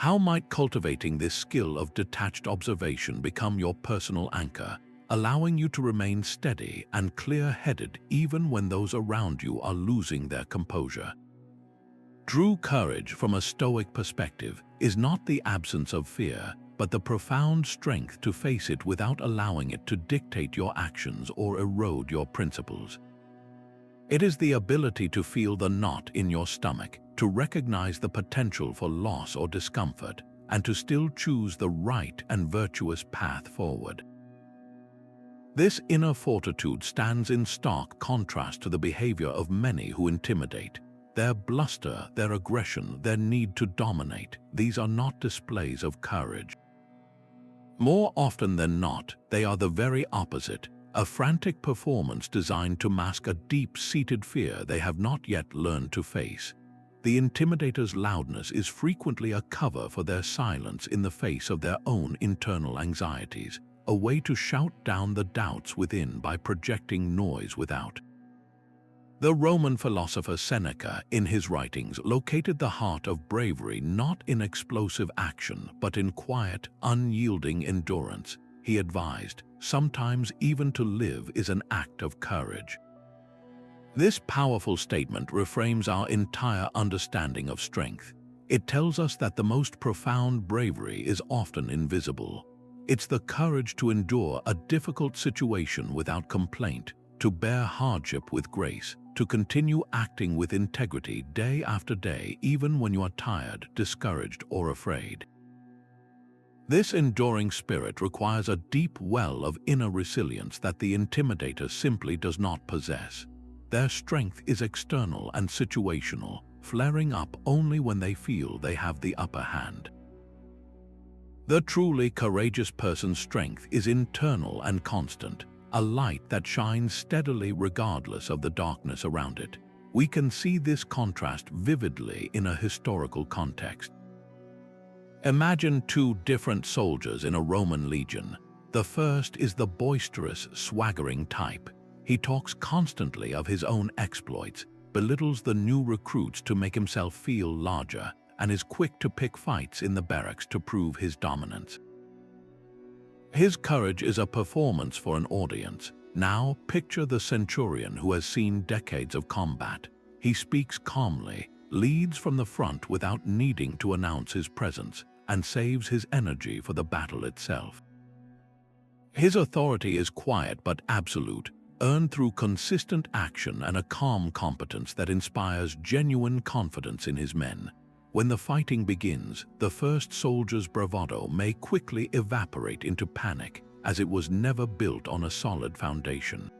How might cultivating this skill of detached observation become your personal anchor, allowing you to remain steady and clear-headed even when those around you are losing their composure? True courage, from a Stoic perspective, is not the absence of fear, but the profound strength to face it without allowing it to dictate your actions or erode your principles. It is the ability to feel the knot in your stomach, to recognize the potential for loss or discomfort, and to still choose the right and virtuous path forward. This inner fortitude stands in stark contrast to the behavior of many who intimidate. Their bluster, their aggression, their need to dominate, these are not displays of courage. More often than not, they are the very opposite, a frantic performance designed to mask a deep-seated fear they have not yet learned to face. The intimidator's loudness is frequently a cover for their silence in the face of their own internal anxieties, a way to shout down the doubts within by projecting noise without. The Roman philosopher Seneca, in his writings, located the heart of bravery not in explosive action, but in quiet, unyielding endurance. He advised, sometimes even to live is an act of courage. This powerful statement reframes our entire understanding of strength. It tells us that the most profound bravery is often invisible. It's the courage to endure a difficult situation without complaint, to bear hardship with grace, to continue acting with integrity day after day, even when you are tired, discouraged, or afraid. This enduring spirit requires a deep well of inner resilience that the intimidator simply does not possess. Their strength is external and situational, flaring up only when they feel they have the upper hand. The truly courageous person's strength is internal and constant, a light that shines steadily regardless of the darkness around it. We can see this contrast vividly in a historical context. Imagine two different soldiers in a Roman legion. The first is the boisterous, swaggering type. He talks constantly of his own exploits, belittles the new recruits to make himself feel larger, and is quick to pick fights in the barracks to prove his dominance. His courage is a performance for an audience. Now picture the centurion who has seen decades of combat. He speaks calmly, leads from the front without needing to announce his presence, and saves his energy for the battle itself. His authority is quiet but absolute, earned through consistent action and a calm competence that inspires genuine confidence in his men. When the fighting begins, the first soldier's bravado may quickly evaporate into panic, as it was never built on a solid foundation.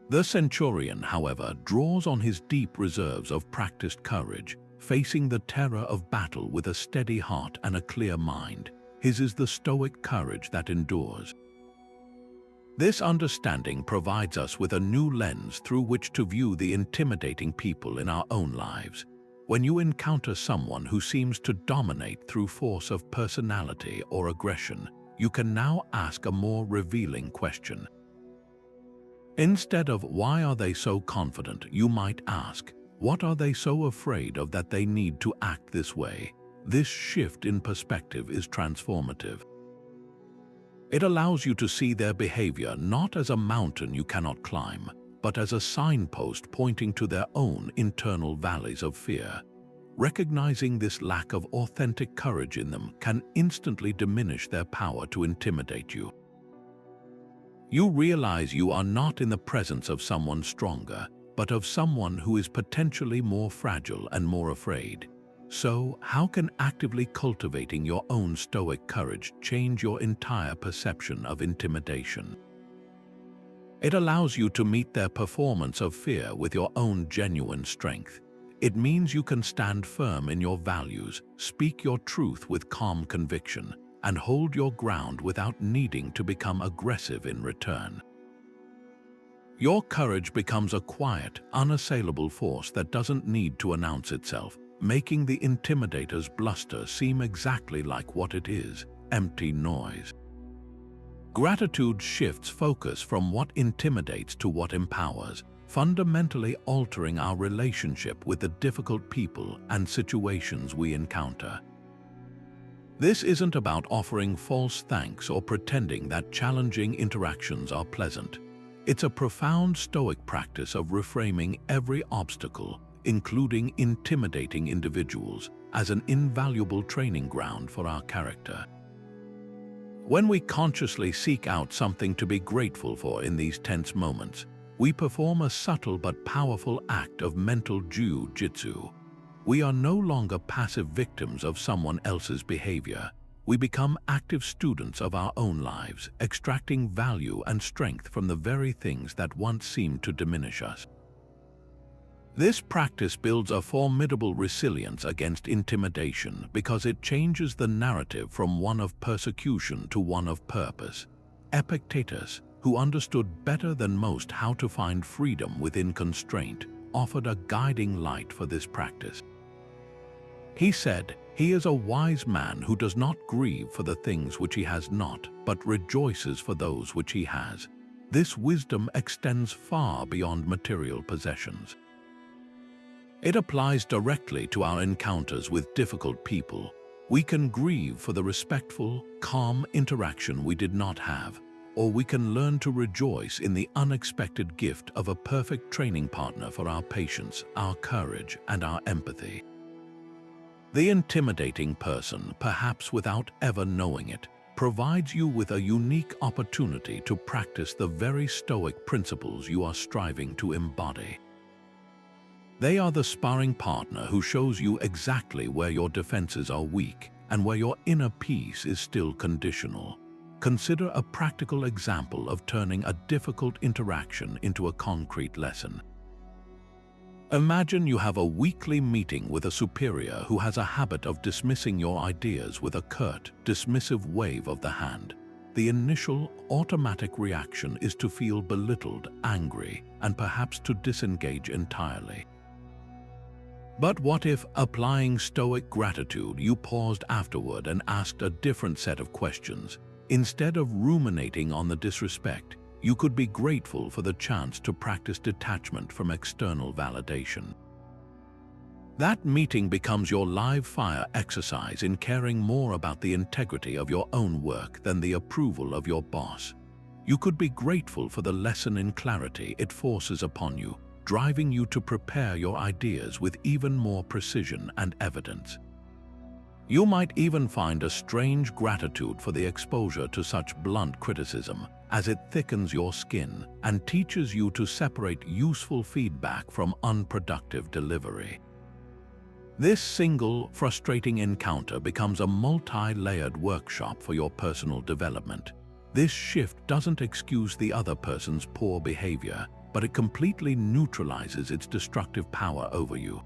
The centurion, however, draws on his deep reserves of practiced courage, facing the terror of battle with a steady heart and a clear mind. His is the Stoic courage that endures. This understanding provides us with a new lens through which to view the intimidating people in our own lives. When you encounter someone who seems to dominate through force of personality or aggression, you can now ask a more revealing question. Instead of "why are they so confident?" you might ask, "what are they so afraid of that they need to act this way?" This shift in perspective is transformative. It allows you to see their behavior not as a mountain you cannot climb, but as a signpost pointing to their own internal valleys of fear. Recognizing this lack of authentic courage in them can instantly diminish their power to intimidate you. You realize you are not in the presence of someone stronger, but of someone who is potentially more fragile and more afraid. So, how can actively cultivating your own Stoic courage change your entire perception of intimidation? It allows you to meet their performance of fear with your own genuine strength. It means you can stand firm in your values, speak your truth with calm conviction, and hold your ground without needing to become aggressive in return. Your courage becomes a quiet, unassailable force that doesn't need to announce itself, making the intimidator's bluster seem exactly like what it is: empty noise. Gratitude shifts focus from what intimidates to what empowers, fundamentally altering our relationship with the difficult people and situations we encounter. This isn't about offering false thanks or pretending that challenging interactions are pleasant. It's a profound Stoic practice of reframing every obstacle, including intimidating individuals, as an invaluable training ground for our character. When we consciously seek out something to be grateful for in these tense moments, we perform a subtle but powerful act of mental jiu-jitsu. We are no longer passive victims of someone else's behavior. We become active students of our own lives, extracting value and strength from the very things that once seemed to diminish us. This practice builds a formidable resilience against intimidation because it changes the narrative from one of persecution to one of purpose. Epictetus, who understood better than most how to find freedom within constraint, offered a guiding light for this practice. He said, "He is a wise man who does not grieve for the things which he has not, but rejoices for those which he has." This wisdom extends far beyond material possessions. It applies directly to our encounters with difficult people. We can grieve for the respectful, calm interaction we did not have, or we can learn to rejoice in the unexpected gift of a perfect training partner for our patience, our courage, and our empathy. The intimidating person, perhaps without ever knowing it, provides you with a unique opportunity to practice the very Stoic principles you are striving to embody. They are the sparring partner who shows you exactly where your defenses are weak and where your inner peace is still conditional. Consider a practical example of turning a difficult interaction into a concrete lesson. Imagine you have a weekly meeting with a superior who has a habit of dismissing your ideas with a curt, dismissive wave of the hand. The initial, automatic reaction is to feel belittled, angry, and perhaps to disengage entirely. But what if, applying Stoic gratitude, you paused afterward and asked a different set of questions? Instead of ruminating on the disrespect, you could be grateful for the chance to practice detachment from external validation. That meeting becomes your live fire exercise in caring more about the integrity of your own work than the approval of your boss. You could be grateful for the lesson in clarity it forces upon you, driving you to prepare your ideas with even more precision and evidence. You might even find a strange gratitude for the exposure to such blunt criticism, as it thickens your skin and teaches you to separate useful feedback from unproductive delivery. This single, frustrating encounter becomes a multi-layered workshop for your personal development. This shift doesn't excuse the other person's poor behavior, but it completely neutralizes its destructive power over you.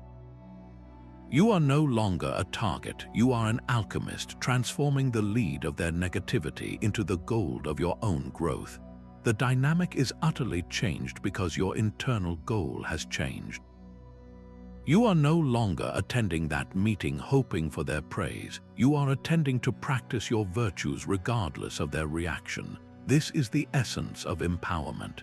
You are no longer a target, you are an alchemist transforming the lead of their negativity into the gold of your own growth. The dynamic is utterly changed because your internal goal has changed. You are no longer attending that meeting hoping for their praise. You are attending to practice your virtues regardless of their reaction. This is the essence of empowerment.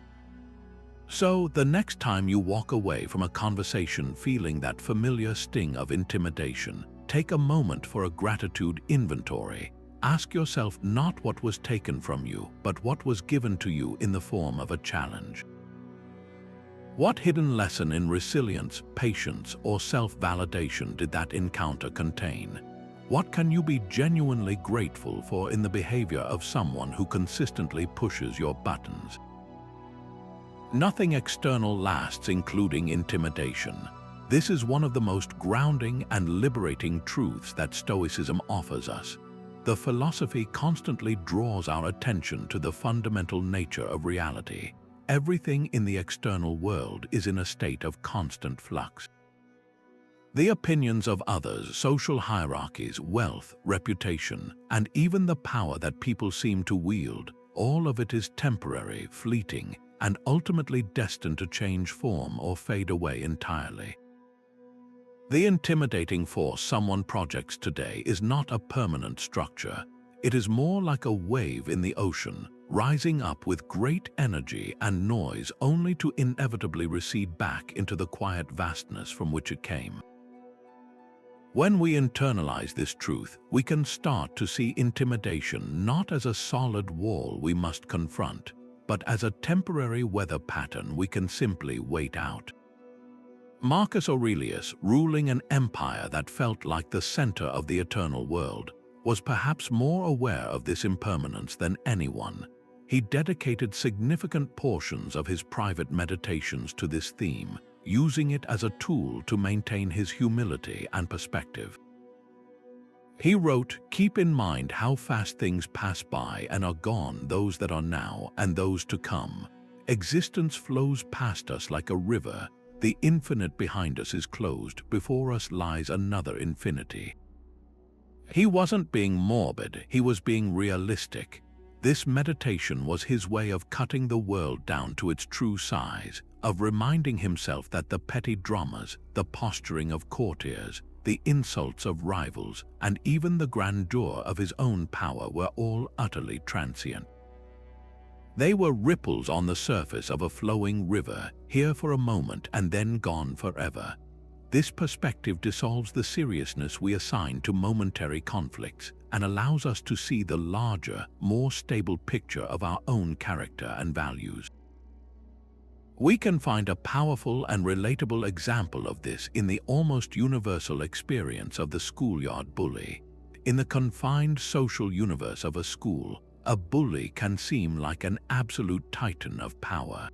So, the next time you walk away from a conversation feeling that familiar sting of intimidation, take a moment for a gratitude inventory. Ask yourself not what was taken from you, but what was given to you in the form of a challenge. What hidden lesson in resilience, patience, or self-validation did that encounter contain? What can you be genuinely grateful for in the behavior of someone who consistently pushes your buttons? Nothing external lasts, including intimidation. This is one of the most grounding and liberating truths that Stoicism offers us. The philosophy constantly draws our attention to the fundamental nature of reality. Everything in the external world is in a state of constant flux. The opinions of others, social hierarchies, wealth, reputation, and even the power that people seem to wield, all of it is temporary, fleeting, and ultimately destined to change form or fade away entirely. The intimidating force someone projects today is not a permanent structure. It is more like a wave in the ocean, rising up with great energy and noise only to inevitably recede back into the quiet vastness from which it came. When we internalize this truth, we can start to see intimidation not as a solid wall we must confront, but as a temporary weather pattern we can simply wait out. Marcus Aurelius, ruling an empire that felt like the center of the eternal world, was perhaps more aware of this impermanence than anyone. He dedicated significant portions of his private meditations to this theme, using it as a tool to maintain his humility and perspective. He wrote, "Keep in mind how fast things pass by and are gone, those that are now and those to come. Existence flows past us like a river. The infinite behind us is closed, before us lies another infinity." He wasn't being morbid, he was being realistic. This meditation was his way of cutting the world down to its true size, of reminding himself that the petty dramas, the posturing of courtiers, the insults of rivals, and even the grandeur of his own power were all utterly transient. They were ripples on the surface of a flowing river, here for a moment and then gone forever. This perspective dissolves the seriousness we assign to momentary conflicts and allows us to see the larger, more stable picture of our own character and values. We can find a powerful and relatable example of this in the almost universal experience of the schoolyard bully. In the confined social universe of a school, a bully can seem like an absolute titan of power.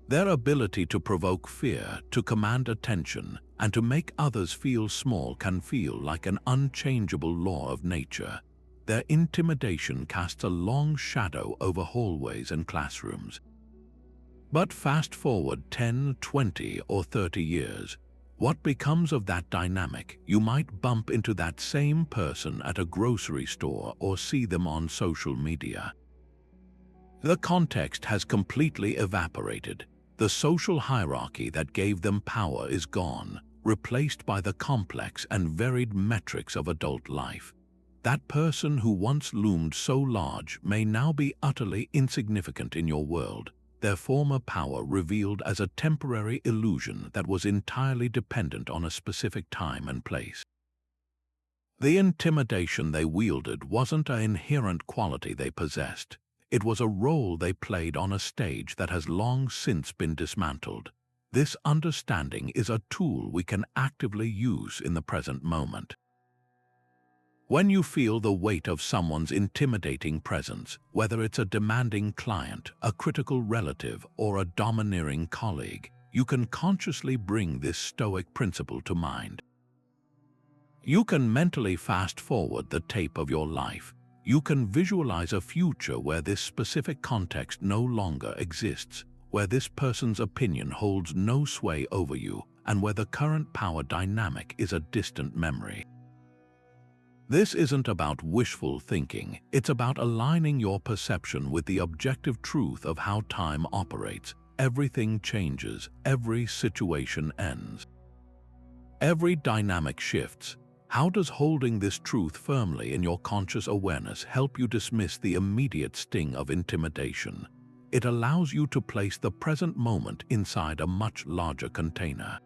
Their ability to provoke fear, to command attention, and to make others feel small can feel like an unchangeable law of nature. Their intimidation casts a long shadow over hallways and classrooms. But fast forward 10, 20, or 30 years, what becomes of that dynamic? You might bump into that same person at a grocery store or see them on social media. The context has completely evaporated. The social hierarchy that gave them power is gone, replaced by the complex and varied metrics of adult life. That person who once loomed so large may now be utterly insignificant in your world, their former power revealed as a temporary illusion that was entirely dependent on a specific time and place. The intimidation they wielded wasn't an inherent quality they possessed. It was a role they played on a stage that has long since been dismantled. This understanding is a tool we can actively use in the present moment. When you feel the weight of someone's intimidating presence, whether it's a demanding client, a critical relative, or a domineering colleague, you can consciously bring this Stoic principle to mind. You can mentally fast forward the tape of your life. You can visualize a future where this specific context no longer exists, where this person's opinion holds no sway over you, and where the current power dynamic is a distant memory. This isn't about wishful thinking, it's about aligning your perception with the objective truth of how time operates. Everything changes, every situation ends. Every dynamic shifts. How does holding this truth firmly in your conscious awareness help you dismiss the immediate sting of intimidation? It allows you to place the present moment inside a much larger container.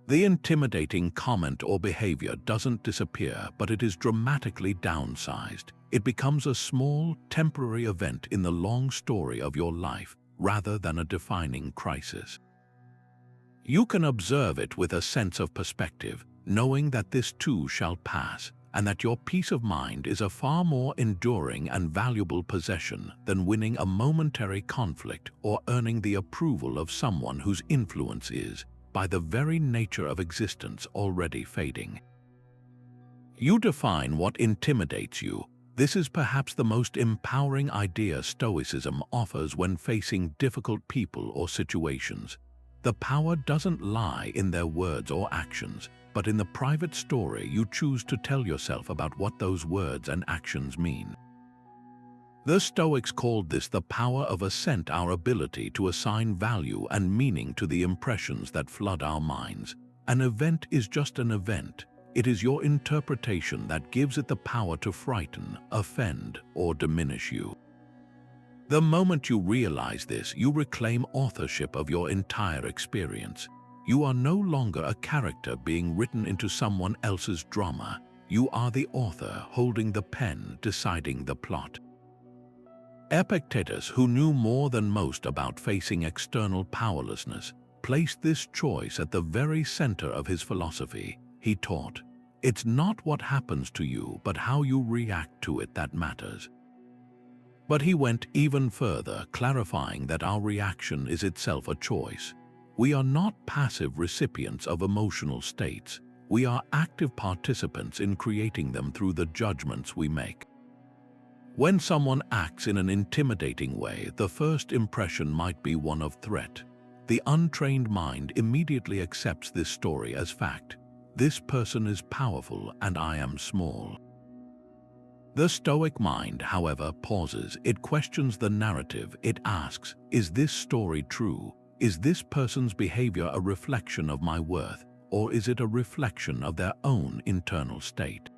The intimidating comment or behavior doesn't disappear, but it is dramatically downsized. It becomes a small, temporary event in the long story of your life, rather than a defining crisis. You can observe it with a sense of perspective, knowing that this too shall pass, and that your peace of mind is a far more enduring and valuable possession than winning a momentary conflict or earning the approval of someone whose influence is, by the very nature of existence, already fading. You define what intimidates you. This is perhaps the most empowering idea Stoicism offers when facing difficult people or situations. The power doesn't lie in their words or actions, but in the private story you choose to tell yourself about what those words and actions mean. The Stoics called this the power of assent, our ability to assign value and meaning to the impressions that flood our minds. An event is just an event. It is your interpretation that gives it the power to frighten, offend, or diminish you. The moment you realize this, you reclaim authorship of your entire experience. You are no longer a character being written into someone else's drama. You are the author holding the pen, deciding the plot. Epictetus, who knew more than most about facing external powerlessness, placed this choice at the very center of his philosophy. He taught, "It's not what happens to you, but how you react to it that matters." But he went even further, clarifying that our reaction is itself a choice. We are not passive recipients of emotional states. We are active participants in creating them through the judgments we make. When someone acts in an intimidating way, the first impression might be one of threat. The untrained mind immediately accepts this story as fact. This person is powerful and I am small. The Stoic mind, however, pauses. It questions the narrative. It asks, is this story true? Is this person's behavior a reflection of my worth, or is it a reflection of their own internal state?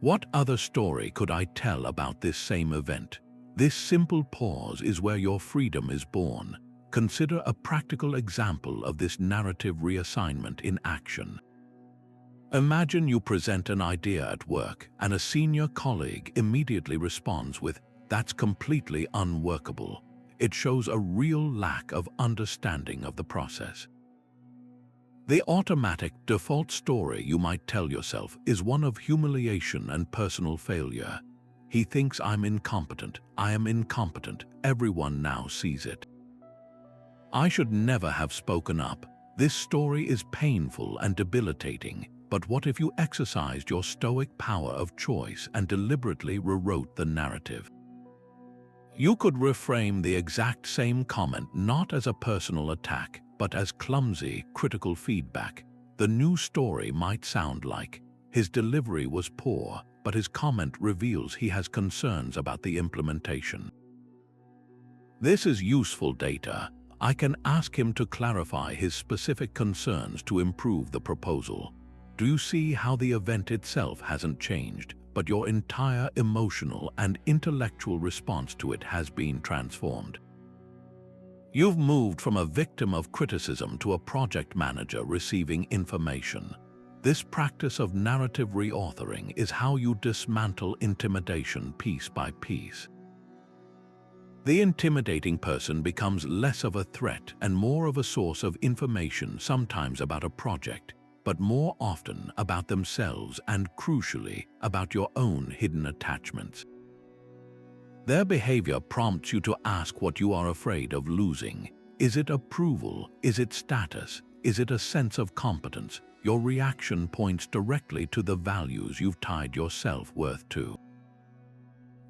What other story could I tell about this same event? This simple pause is where your freedom is born. Consider a practical example of this narrative reassignment in action. Imagine you present an idea at work and a senior colleague immediately responds with, "That's completely unworkable." It shows a real lack of understanding of the process. The automatic default story you might tell yourself is one of humiliation and personal failure. He thinks I'm incompetent. I am incompetent. Everyone now sees it. I should never have spoken up. This story is painful and debilitating, but what if you exercised your stoic power of choice and deliberately rewrote the narrative? You could reframe the exact same comment not as a personal attack, but as clumsy, critical feedback. The new story might sound like, his delivery was poor, but his comment reveals he has concerns about the implementation. This is useful data. I can ask him to clarify his specific concerns to improve the proposal. Do you see how the event itself hasn't changed, but your entire emotional and intellectual response to it has been transformed? You've moved from a victim of criticism to a project manager receiving information. This practice of narrative reauthoring is how you dismantle intimidation piece by piece. The intimidating person becomes less of a threat and more of a source of information, sometimes about a project, but more often about themselves and, crucially, about your own hidden attachments. Their behavior prompts you to ask what you are afraid of losing. Is it approval? Is it status? Is it a sense of competence? Your reaction points directly to the values you've tied your self-worth to.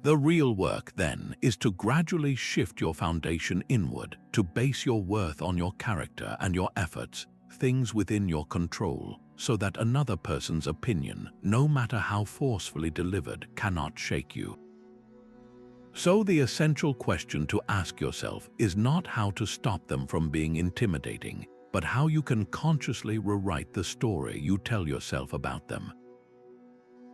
The real work, then, is to gradually shift your foundation inward, to base your worth on your character and your efforts, things within your control, so that another person's opinion, no matter how forcefully delivered, cannot shake you. So the essential question to ask yourself is not how to stop them from being intimidating, but how you can consciously rewrite the story you tell yourself about them.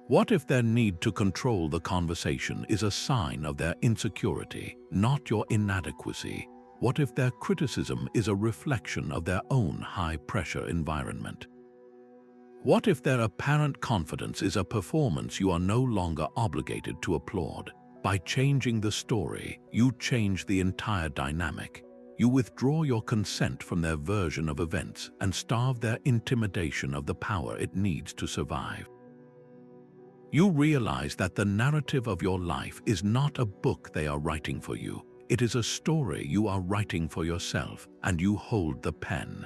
What if their need to control the conversation is a sign of their insecurity, not your inadequacy? What if their criticism is a reflection of their own high-pressure environment? What if their apparent confidence is a performance you are no longer obligated to applaud? By changing the story, you change the entire dynamic. You withdraw your consent from their version of events and starve their intimidation of the power it needs to survive. You realize that the narrative of your life is not a book they are writing for you. It is a story you are writing for yourself, and you hold the pen.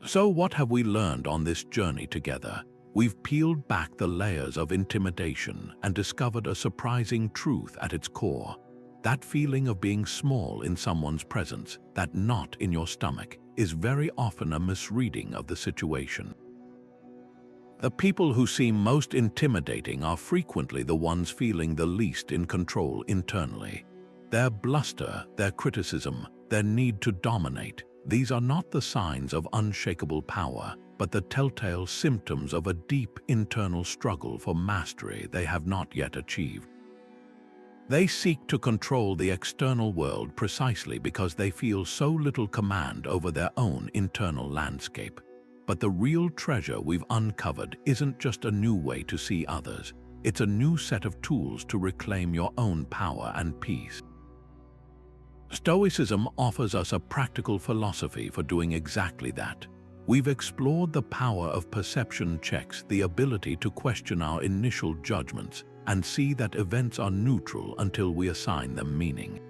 So what have we learned on this journey together? We've peeled back the layers of intimidation and discovered a surprising truth at its core. That feeling of being small in someone's presence, that knot in your stomach, is very often a misreading of the situation. The people who seem most intimidating are frequently the ones feeling the least in control internally. Their bluster, their criticism, their need to dominate, these are not the signs of unshakable power, but the telltale symptoms of a deep internal struggle for mastery they have not yet achieved. They seek to control the external world precisely because they feel so little command over their own internal landscape. But the real treasure we've uncovered isn't just a new way to see others. It's a new set of tools to reclaim your own power and peace. Stoicism offers us a practical philosophy for doing exactly that. We've explored the power of perception checks, the ability to question our initial judgments and see that events are neutral until we assign them meaning.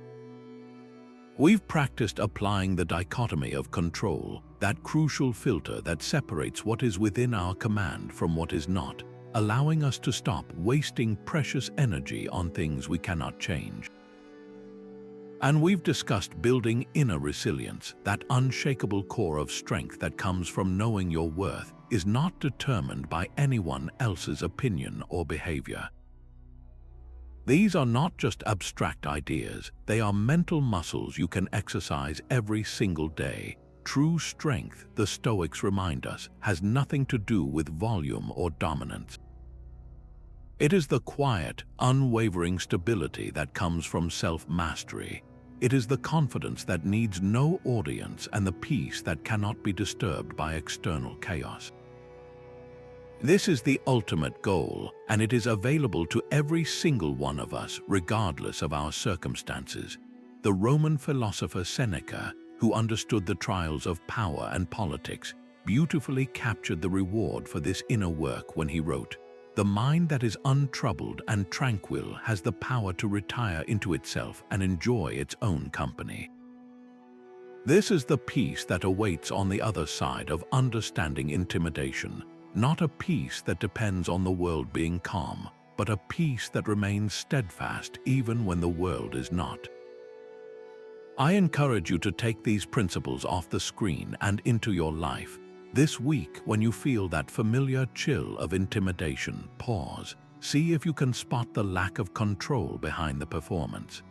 We've practiced applying the dichotomy of control, that crucial filter that separates what is within our command from what is not, allowing us to stop wasting precious energy on things we cannot change. And we've discussed building inner resilience, that unshakable core of strength that comes from knowing your worth is not determined by anyone else's opinion or behavior. These are not just abstract ideas, they are mental muscles you can exercise every single day. True strength, the Stoics remind us, has nothing to do with volume or dominance. It is the quiet, unwavering stability that comes from self-mastery. It is the confidence that needs no audience and the peace that cannot be disturbed by external chaos. This is the ultimate goal, and it is available to every single one of us, regardless of our circumstances. The Roman philosopher Seneca, who understood the trials of power and politics, beautifully captured the reward for this inner work when he wrote, "The mind that is untroubled and tranquil has the power to retire into itself and enjoy its own company." This is the peace that awaits on the other side of understanding intimidation. Not a peace that depends on the world being calm, but a peace that remains steadfast even when the world is not. I encourage you to take these principles off the screen and into your life. This week, when you feel that familiar chill of intimidation, pause. See if you can spot the lack of control behind the performance.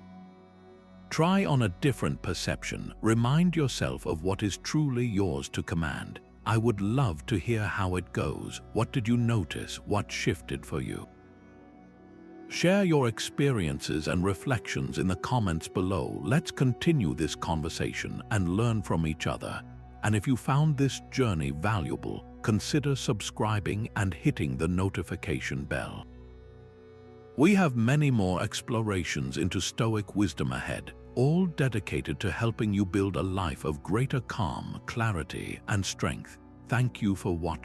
Try on a different perception. Remind yourself of what is truly yours to command. I would love to hear how it goes. What did you notice? What shifted for you? Share your experiences and reflections in the comments below. Let's continue this conversation and learn from each other. And if you found this journey valuable, consider subscribing and hitting the notification bell. We have many more explorations into Stoic wisdom ahead, all dedicated to helping you build a life of greater calm, clarity, and strength. Thank you for watching.